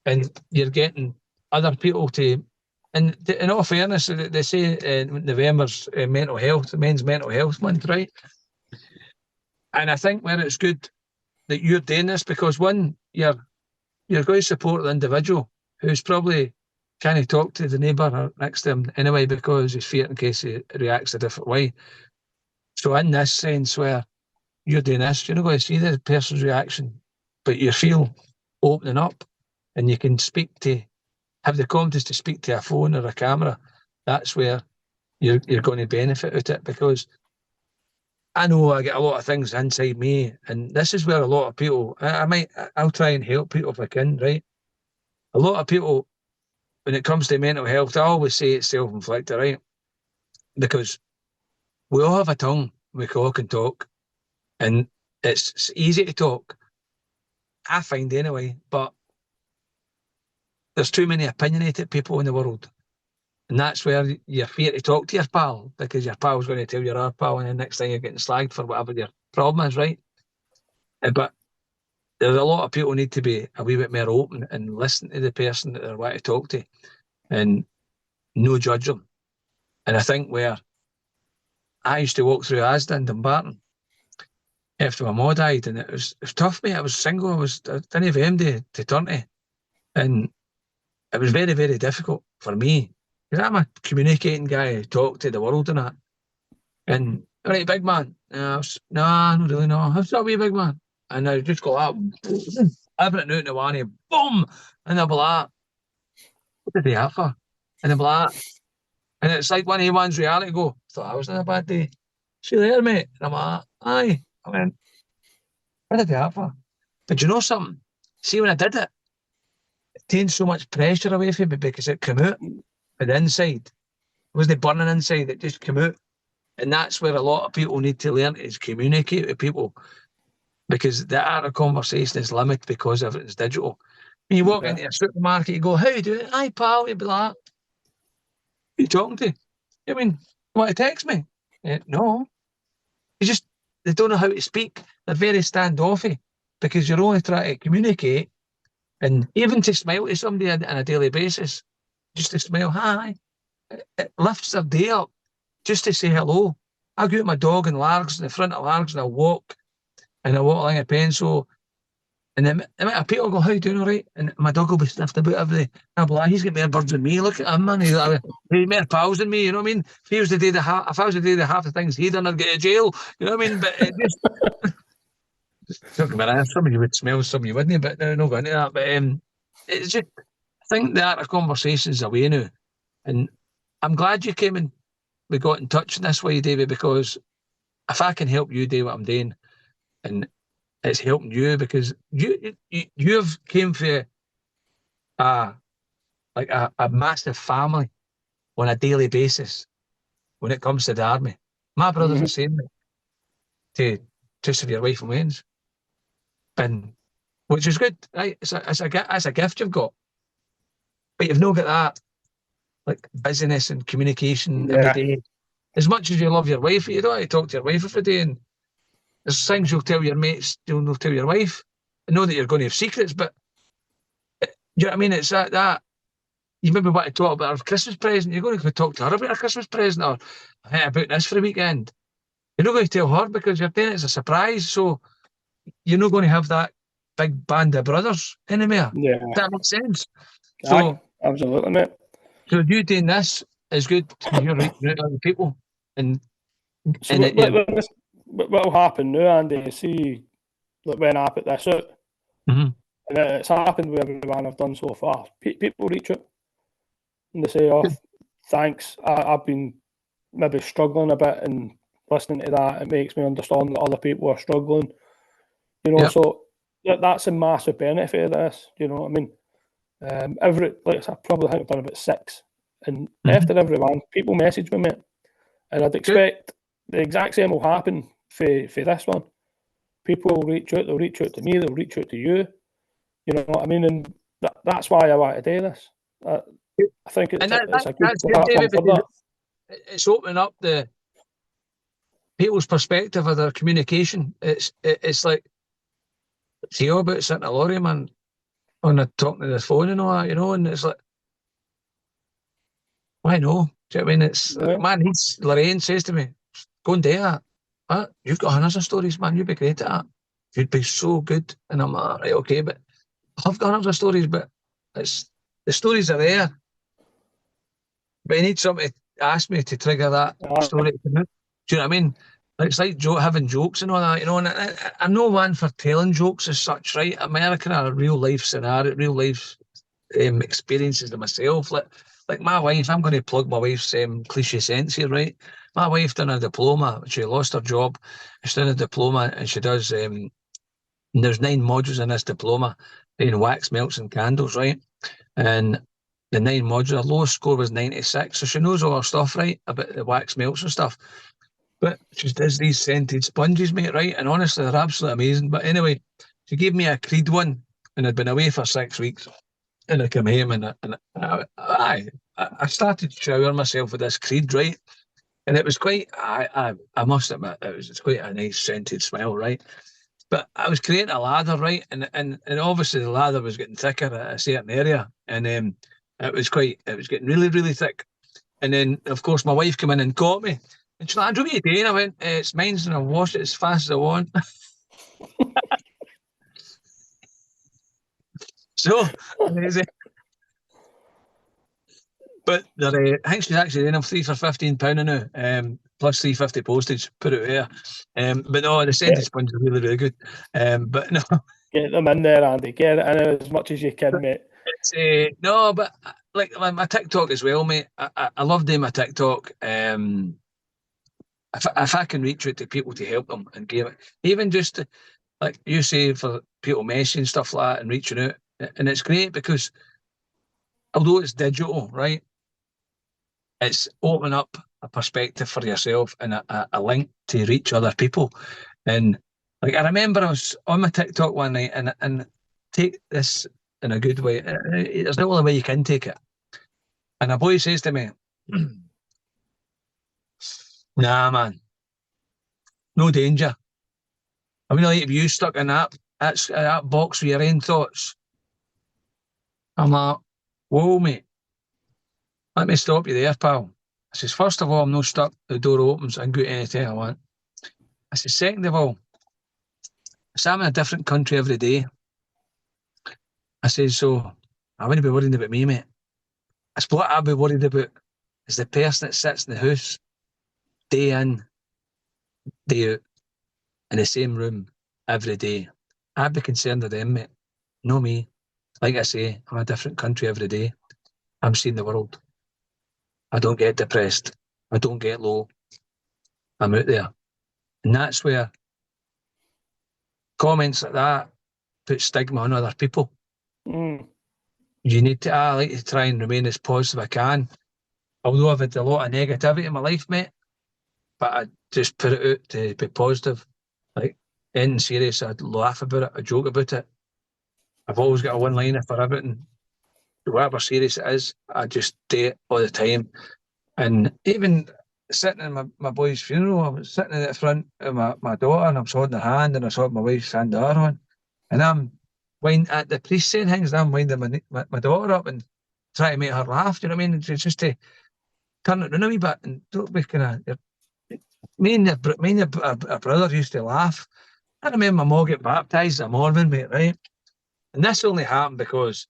and you're getting other people to. And in all fairness, they say November's mental health, men's mental health month, right? And I think where it's good that you're doing this because one, you're going to support the individual who's probably can't talk to the neighbour next to him anyway because he's feared in case he reacts a different way. So in this sense where you're doing this, you're not going to see the person's reaction, but you feel opening up and you can have the confidence to speak to a phone or a camera. That's where you're going to benefit out it because I know I get a lot of things inside me, and this is where a lot of people. I'll try and help people if I can. Right, a lot of people, when it comes to mental health, I always say it's self-inflicted, right? Because we all have a tongue, we all can talk, and it's easy to talk. I find anyway, but there's too many opinionated people in the world. And that's where you're fear to talk to your pal because your pal's going to tell your other pal, and the next thing you're getting slagged for whatever your problem is, right? But there's a lot of people need to be a wee bit more open and listen to the person that they're wanting to talk to and no judge them. And I think where I used to walk through Asda in Dumbarton after my mum died, and it was tough, mate. I was single, I didn't have anybody to turn to. And it was very, very difficult for me because I'm a communicating guy, I talk to the world and that. And, all right, big man. Nah, not really, no. How's that wee big man? And I just go out, everything out in the wanny, boom! And they'll be like, what did they have for? And they'll be like, and it's like one of the ones reality go, thought I was in a bad day. See you later, mate. And I'm like, aye. I went, what did they have for? But you know something? See, when I did it, it taken so much pressure away from me because it came out from the inside. It wasn't burning inside, it just came out. And that's where a lot of people need to learn is communicate with people because the art of conversation is limited because everything's digital. When you walk into a supermarket, you go, how you doing? Hi, pal. You'd be like, who are you talking to? I mean, you want to text me? No. They don't know how to speak. They're very standoffy because you're only trying to communicate and even to smile to somebody on a daily basis, just to smile, hi, it lifts their day up just to say hello. I go out with my dog in Largs, in the front of Largs, and I walk along a pencil. And then people go, how you doing, all right? And my dog will be sniffed about every day. I'll be like, he's got more birds than me. Look at him, man. He's more pals than me, you know what I mean? If I was to do half the things he done, I'd get to jail. You know what I mean? But it just talking about that. Some of you would smell, some of you wouldn't, but no, not going into that. But it's just, I think the art of conversation is away now. And I'm glad you came and we got in touch in this way, David, because if I can help you do what I'm doing, and it's helping you because you've came for a massive family on a daily basis when it comes to the army. My brothers are saying to severe wife and wains. And which is good, right? It's a gift you've got, but you've not got that like busyness and communication every
Yeah.
day. As much as you love your wife, you don't have to talk to your wife every day. And there's things you'll tell your mates, you'll not tell your wife. I know that you're going to have secrets, but you know what I mean? It's that you maybe want to talk about her Christmas present. You're going to go talk to her about her Christmas present, or hey, about this for the weekend. You're not going to tell her because you're doing it as a surprise. So you're not going to have that big band of brothers anymore.
Yeah.
Does that make sense?
Aye,
So,
absolutely, mate.
so you doing this is good because you're reaching out to other people, and
So
and it,
what'll happen now, Andy? See, like when I put this out,
Mhm.
and it's happened with everyone I've done so far. People reach out and they say, "Oh, thanks. I've been maybe struggling a bit, and listening to that, it makes me understand that other people are struggling."
Yep.
So that's a massive benefit of this. You know what I mean? I probably think I've done about 6, and
Mhm.
after every one, people message me, mate, and I'd
Good.
expect the exact same will happen for this one. People will reach out. They'll reach out to me. They'll reach out to you. You know what I mean? And that's why I want to do this. I think
And
it's a good
that's good,
platform
David,
for
because
that.
it's opening up the people's perspective of their communication. It's like, see all about sitting a lorry man on a talking to the phone and all that, and it's like, why no? Do you know what I mean? It's
Yeah.
man, he's Lorraine says to me, go and do that. You've got hundreds of stories, man. You'd be great at that. You'd be so good. And I'm like, right, okay, but I've got hundreds of stories, but it's the stories are there. But I need somebody to ask me to trigger that story to come out. Do you know what I mean? It's like having jokes and all that, and I'm no one for telling jokes as such, right? American are a real life scenario, real life experiences to myself. Like my wife, I'm going to plug my wife's cliche sense here, right? My wife done a diploma. She lost her job. She's done a diploma, and she does. And there's 9 modules in this diploma in wax melts and candles, right? And the 9 modules, her lowest score was 96, so she knows all her stuff, right, about the wax melts and stuff. But she does these scented sponges, mate, right? And honestly, they're absolutely amazing. But anyway, she gave me a Creed one, and I'd been away for 6 weeks. And I come home and I started to shower myself with this Creed, right? And it was quite, I must admit, it's quite a nice scented smell, right? But I was creating a lather, right? And obviously the lather was getting thicker at a certain area. And it was getting really, really thick. And then, of course, my wife came in and caught me. And she's like, Andrew, what are you doing? I went, it's mine's and I'll wash it as fast as I want. So, but I think she's actually in. I'm 3 for £15 now, plus 3.50 postage. Put it there. But no, the scented
Get,
sponge is really, really good. But no,
get them in there, Andy. Get it in as much as you can, mate.
it's no, but like my TikTok as well, mate. I love doing my TikTok. If I can reach out to people to help them and give it, even just to, like you say, for people messaging stuff like that and reaching out, and it's great because although it's digital, right, it's opening up a perspective for yourself and a link to reach other people. And like I remember I was on my TikTok one night and take this in a good way. There's no other way you can take it. And a boy says to me, "Nah, man, no danger. I mean, like if you stuck in that box with your own thoughts." I'm like, "Whoa, mate, let me stop you there, pal." I says, "First of all, I'm not stuck. The door opens. I can go any time I want." I says, "Second of all, so I'm in a different country every day." I says, "So I wouldn't be worrying about me, mate. It's what I'd be worried about is the person that sits in the house day in, day out, in the same room every day. I'd be concerned with them, mate. No me. Like I say, I'm in a different country every day. I'm seeing the world. I don't get depressed. I don't get low. I'm out there." And that's where comments like that put stigma on other people.
Mm.
You need to, I like to try and remain as positive as I can. Although I've had a lot of negativity in my life, mate, but I just put it out to be positive. Like, anything serious, I'd laugh about it, I'd joke about it. I've always got a one-liner for everything. Whatever series it is, I just do it all the time. And even sitting in my boy's funeral, I was sitting at the front of my daughter and I was holding her hand and I saw my wife's hand to her on. And I'm at the priest saying things, and I'm winding my daughter up and trying to make her laugh. Do you know what I mean? It's just to turn it around a wee bit and don't be kind of. Me and our brother used to laugh. I remember my mum get baptised that morning, mate, right? And this only happened because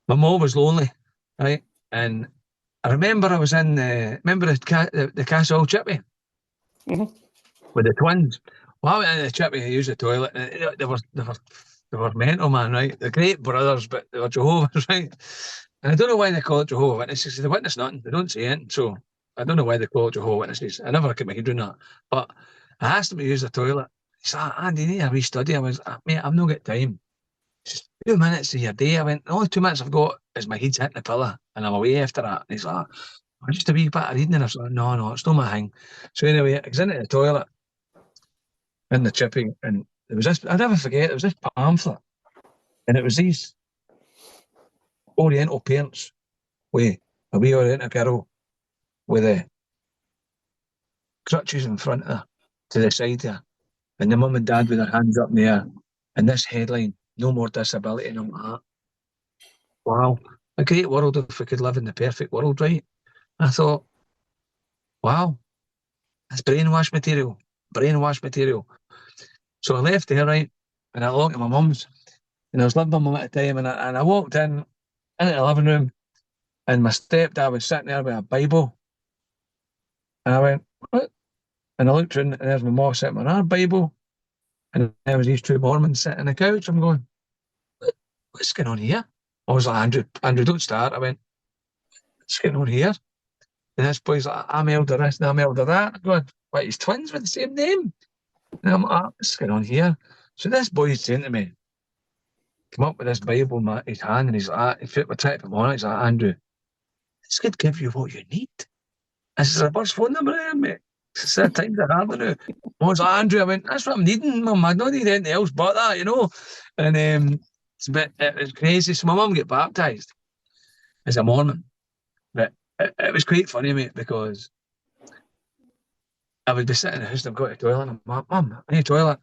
my mum was lonely, right? And I remember I was in remember the Castle Chippy with the twins. Well, I went into the Chippy to use the toilet, and they were mental, man, right? They're great brothers, but they were Jehovah's, right? And I don't know why they call it Jehovah Witnesses. They witness nothing. They don't say anything. So I don't know why they call it Jehovah Witnesses. I never could make it doing that. But I asked them to use the toilet. He said, Andy, you need a restudy. I was, mate, I've not got time. Just 2 minutes of your day. I went, the only 2 minutes I've got is my head's hitting the pillow and I'm away after that. And he's like, just a wee bit of reading. And I was like, no, it's not my thing. So anyway, I was into the toilet in the Chippy, and there was this, I'll never forget, there was this pamphlet. And it was these Oriental parents with a wee Oriental girl with the crutches in front of her to the side there. And the mum and dad with their hands up in the air. And this headline, no more disability. And I'm like, wow, a great world if we could live in the perfect world, right? I thought, wow, that's brainwash material. So I left there, right? And I looked at my mum's, and I was living with my mum at the time, and I walked into the living room, and my stepdad was sitting there with a Bible. And I went, what? And I looked around, and there's my mum sitting with her Bible, and there was these two Mormons sitting on the couch. I'm going, what's going on here? I was like, Andrew, don't start. I went, what's going on here? And this boy's like, I'm elder this and I'm elder that. I'm going, what, he's twins with the same name? And I'm like, what's going on here? So this boy's saying to me, come up with this Bible in his hand, and he's like, if we're trying to put him on, he's like, Andrew, this could give you what you need. I said, what's phone number there, mate? I said, times are hard now. I was like, Andrew, I went, that's what I'm needing, mum. I don't need anything else but that, you know. And it was crazy. So my mum got baptised as a Mormon. But it was quite funny, mate, because I would be sitting in the house and I've got a toilet, and I'm like, Mum, I need a toilet.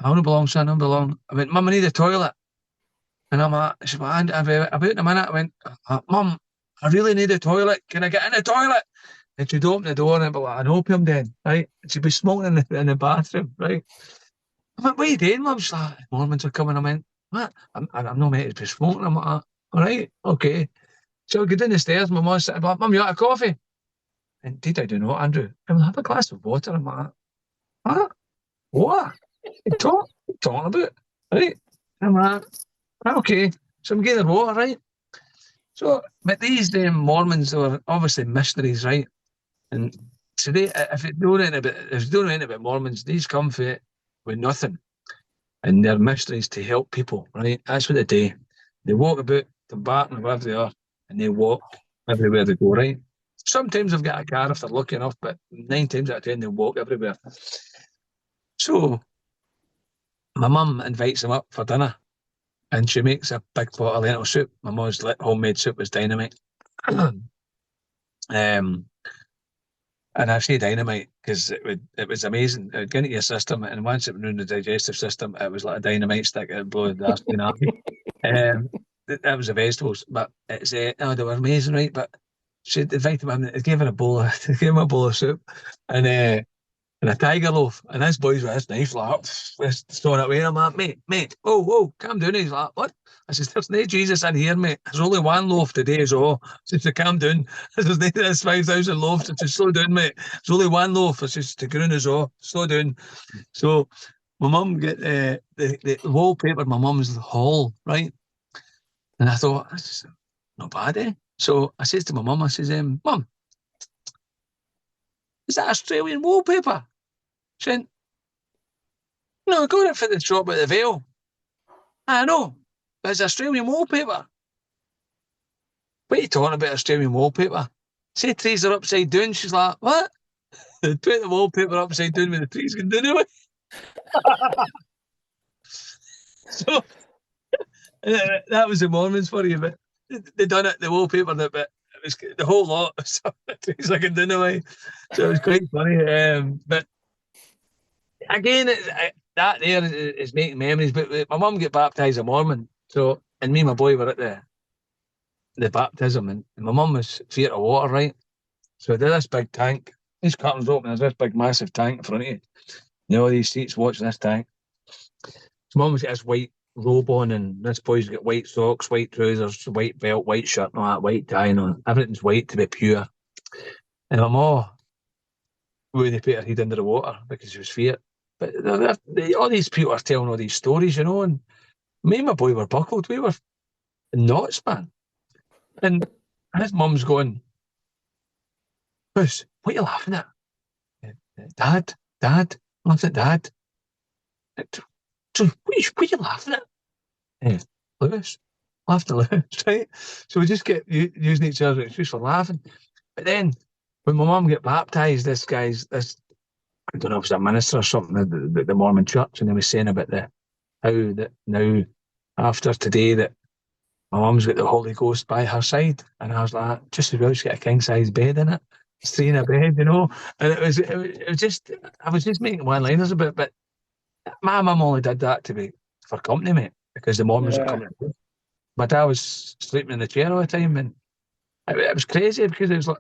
I don't belong, son, I don't belong. I went, Mum, I need a toilet. And I'm like, she went, about in a minute, I went, Mum, I really need a toilet. Can I get in the toilet? And she'd open the door and I'd be like, an opium den, right? And she'd be smoking in the bathroom, right? I went, what are you doing, Mum? She's like, Mormons are coming. I went, what? I'm not meant to be smoking. I'm like, all right, okay. So I go down the stairs, my mum's sitting like, Mum, you want a coffee? And did I do not, Andrew? I will have a glass of water. I'm like, what? What? You talking about? Right? I'm like, okay. So I'm getting the water, right? So, but these Mormons are obviously mysteries, right? And today, if you don't know anything about Mormons, these come for with nothing, and they're mysteries to help people, right? That's what they do. They walk about the Barton, wherever they are, and they walk everywhere they go, right? Sometimes they've got a car if they're lucky enough, but 9 times out of 10 they walk everywhere. So my mum invites them up for dinner, and she makes a big pot of lentil soup. My mum's homemade soup was dynamite. And I say dynamite because it was amazing. It would get into your system, and once it went in the digestive system, it was like a dynamite stick. It blew the arse that was the vegetables, but it's they were amazing, right? But she invited me. They gave her a bowl. They gave me a bowl of soup, and a tiger loaf. And this boy's with his knife, like, throwing it away. And I'm like, mate, whoa, calm down. He's like, what? I says, there's no Jesus in here, mate. There's only one loaf today, so I says, calm down. There's 5,000 loaves. I says, slow down, mate. There's only one loaf. I says, to ground is all. Slow down. So my mum get the wallpaper in my mum's hall, right? And I thought, that's not bad, eh? So I says to my mum, I says, Mum, is that Australian wallpaper? She went, no, I got it for the shop at the Vale. I know, but it's Australian wallpaper. What are you talking about, Australian wallpaper? Say trees are upside down. She's like, what? They put the wallpaper upside down when the trees can do it. So That was the Mormons for you, but they done it, the wallpaper, but it was the whole lot. So it's like a dinner, so it was quite funny. But again, that there is making memories. But my mum got baptised a Mormon, so and me and my boy were at the baptism, and my mum was feared of water, right? So I did this big tank. These curtains open, there's this big massive tank in front of you. You know, these seats watching this tank. So mum's got this white robe on, and this boy's got white socks, white trousers, white belt, white shirt, and all that, white tie, and everything's white to be pure. And my ma wouldn't put her head under the water because she was feared. But all these people are telling all these stories, you know, and me and my boy were buckled. We were nuts, man. And his mum's going, Bruce, what are you laughing at? Dad, I'm laughing at Dad. So what are you laughing at? Lewis. Laughing at Lewis, right? So we just get using each other as an excuse for laughing. But then when my mum got baptised, this, I don't know if it was a minister or something at the Mormon church, and they was saying about how that now, after today, that my mum's got the Holy Ghost by her side. And I was like, just as well she's got a king-size bed in it. It's 3 in a bed, you know? And it was just, I was just making one-liners about it, but my mum only did that for company, mate, because the Mormons were coming. My dad was sleeping in the chair all the time, and it was crazy because it was like,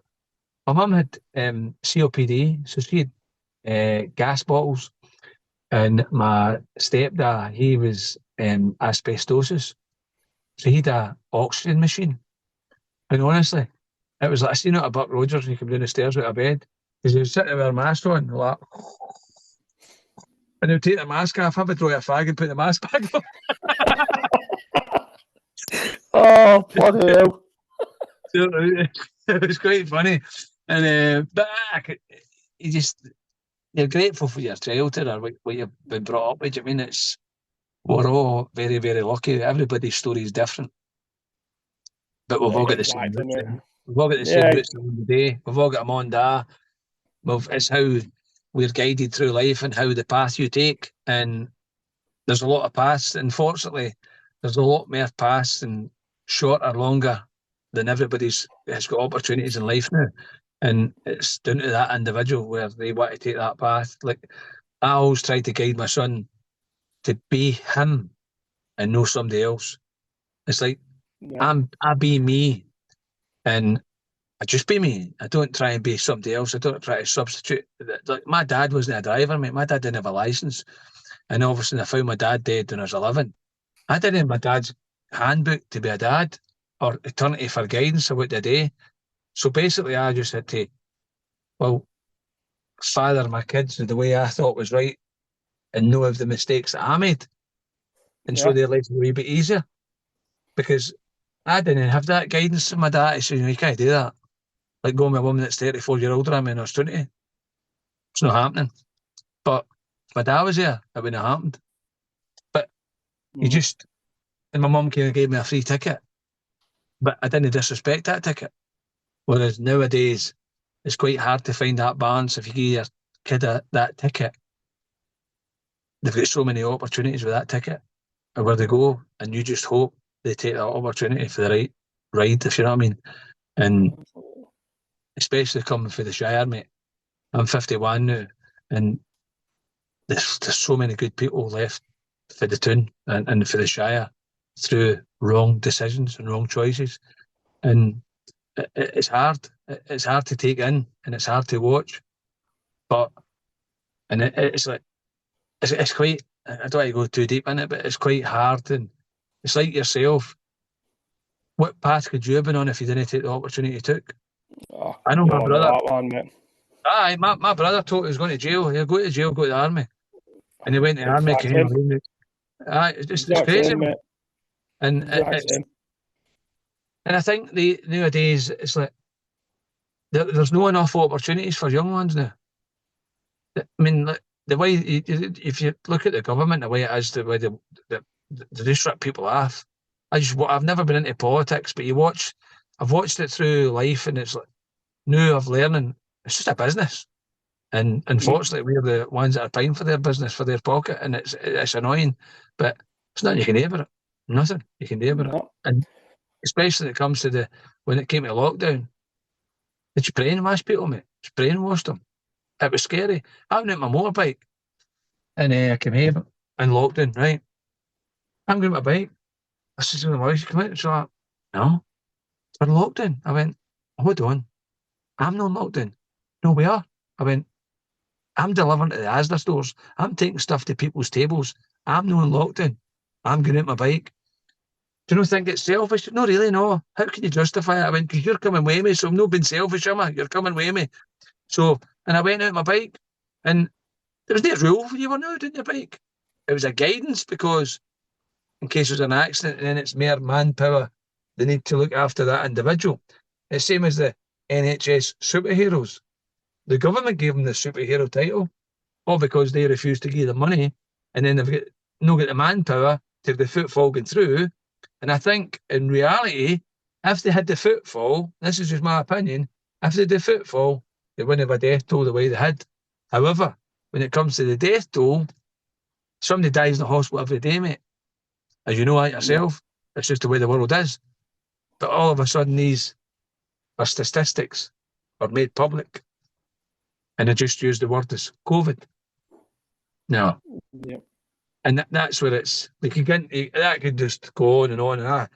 my mum had COPD, so she had gas bottles, and my stepdad, he was asbestosis, so he had an oxygen machine. And honestly, it was like I seen it at Buck Rogers when he came down the stairs out of bed, because he was sitting with a mask on, like, and he would take the mask off. I would throw a fag and put the mask back on.
Oh, bloody hell.
So it was quite funny. And but you're grateful for your childhood or what you've been brought up with. I mean, we're all very, very lucky. Everybody's story is different, but we've all got the same roots. We've all got the same roots in the day. We've all got a mum and dad. It's how we're guided through life and how the path you take. And there's a lot of paths. Unfortunately, there's a lot more paths and shorter, longer than everybody's has got opportunities in life now. And it's down to that individual where they want to take that path. Like, I always try to guide my son to be him and know somebody else. It's like, I be me and I just be me. I don't try and be somebody else. I don't try to substitute. Like, my dad wasn't a driver, mate. My dad didn't have a license. And obviously I found my dad dead when I was 11. I didn't have my dad's handbook to be a dad or eternity for guidance about the day. So basically I just had to, father my kids the way I thought was right and know of the mistakes that I made. And so their life was a wee bit easier. Because I didn't have that guidance from my dad. He said, you can't do that. Like going with a woman that's 34 years older than me and I was 20. It's not happening. But if my dad was there, it wouldn't have happened. But and my mum came and gave me a free ticket. But I didn't disrespect that ticket. Whereas nowadays, it's quite hard to find that balance. If you give your kid that ticket, they've got so many opportunities with that ticket and where they go, and you just hope they take that opportunity for the right ride, if you know what I mean. And especially coming for the Shire, mate. I'm 51 now, and there's so many good people left for the town and for the Shire through wrong decisions and wrong choices. And it's hard. It's hard to take in and it's hard to watch. But, and it's like, it's quite, I don't want to go too deep in it, but it's quite hard. And it's like yourself. What path could you have been on if you didn't take the opportunity you took?
Oh,
I know my brother.
That one, mate.
Aye, my brother thought he was going to jail. He'll go to jail, go to the army. And he went to the army. Aye, it's crazy.
Same, mate.
And I think nowadays it's like there's no enough opportunities for young ones now. I mean, like, the way if you look at the government, the way it is, the way they just rip people off. I've never been into politics, but I've watched it through life, and it's like now I'm learning it's just a business, and unfortunately we're the ones that are paying for their business, for their pocket, and it's annoying, but there's nothing you can do about it. Nothing you can do about it.
No.
And especially when it comes to when it came to lockdown, did you brainwash people, mate? Just brainwashed them. It was scary. I went out my motorbike and I came here in lockdown, right? I'm going on my bike. I said to my wife, "You come out?" She's like, "No, we're in lockdown." I went, "Hold on. I'm not in lockdown." "No, we are." I went, "I'm delivering to the Asda stores. I'm taking stuff to people's tables. I'm not in lockdown. I'm going out my bike." "Do you not think it's selfish?" "No, really, no. How can you justify it?" I went, "Because you're coming with me, so I'm not being selfish, am I? You're coming with me." So, and I went out my bike, and there was no rule when you were out on your bike. It was a guidance because in case there's an accident, and then it's mere manpower. They need to look after that individual. It's same as the NHS superheroes. The government gave them the superhero title, all because they refused to give the money, and then they've got the manpower to the footfall going through. And I think in reality, if they had the footfall, this is just my opinion, if they had the footfall, they wouldn't have a death toll the way they had. However, when it comes to the death toll, somebody dies in the hospital every day, mate. As you know that yourself, it's just the way the world is. But all of a sudden, these are statistics are made public, and I just use the word as COVID. No.
Yep.
And that's where it's, we could get into, that could just go on and on. And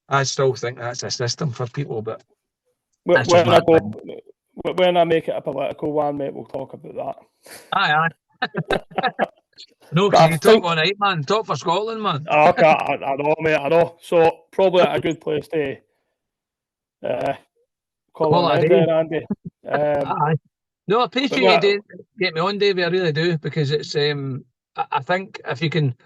I still think that's a system for people, but that's just my opinion.
When I make it a political one, mate, we'll talk about that.
Aye. No,
But
because you talk all night, man. Talk for Scotland, man.
Okay, I know, mate, I know. So probably a good place to call an end there, Andy.
Aye. No, I appreciate you get me on, Davey. I really do, because it's I think if you can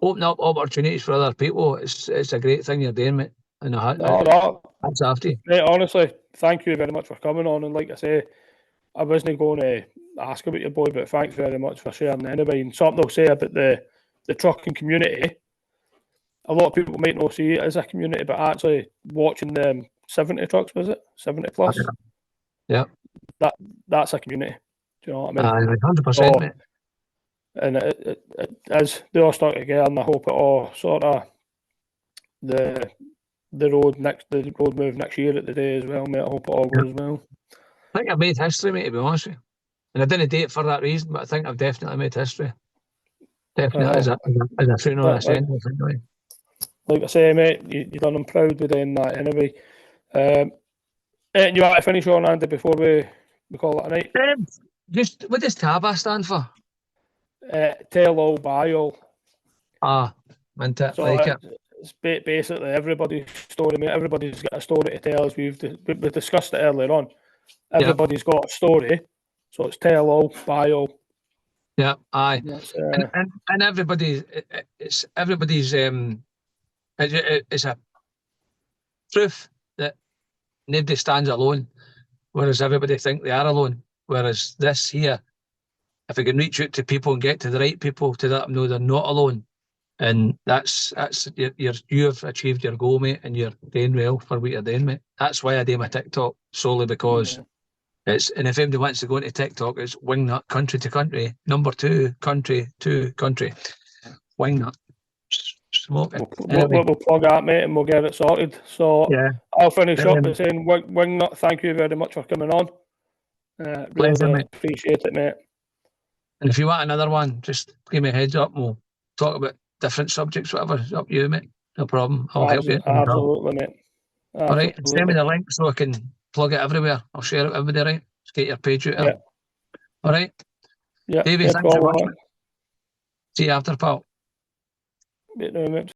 open up opportunities for other people, it's a great thing you're doing, mate. And
No.
That's after you.
Mate, honestly, thank you very much for coming on. And like I say, I wasn't going to ask about your boy, but thanks very much for sharing anyway. And something I'll say about the trucking community. A lot of people might not see it as a community, but actually watching them 70 trucks, was it? 70 plus?
Yeah.
That's a community. Do you know what I mean?
100%, mate.
And it as they all start together, and I hope it all sort of the road move next year at the day as well, mate. I hope it all goes well.
I think I've made history, mate, to be honest with you. And I didn't date for that reason, but I think I've definitely made history. Definitely as a trainer on a centre, anyway.
Like I say, mate, you done them proud with doing that anyway. And you want to finish on, Andy, before we call it a night?
Just what does TABA stand for?
Tell all, buy all.
Meant it,
So
like it.
It's basically everybody's story, mate. Everybody's got a story to tell, as we discussed it earlier on. Everybody's got a story, so it's tell all, buy all.
Yeah, aye. And everybody's it's a proof that nobody stands alone, whereas everybody think they are alone. Whereas this here, if we can reach out to people and get to the right people to let them know they're not alone, and that's you've achieved your goal, mate, and you're doing well for what you're doing, mate. That's why I do my TikTok, solely because it's, and if anybody wants to go into TikTok, it's Wingnut country to country, number 2 country to country. Wingnut. Smoke it.
We'll plug that, mate, and we'll get it sorted. So I'll finish up by saying, Wingnut, thank you very much for coming on. Really appreciate it, mate.
And if you want another one, just give me a heads up and we'll talk about different subjects, whatever. It's up to you, mate. No problem. I'll help you.
Absolutely, mate.
All right. Send me the link so I can plug it everywhere. I'll share it with everybody, right? Just get your page out there. All right.
Yeah.
Davey, thanks so much. See you after, pal.
Mate.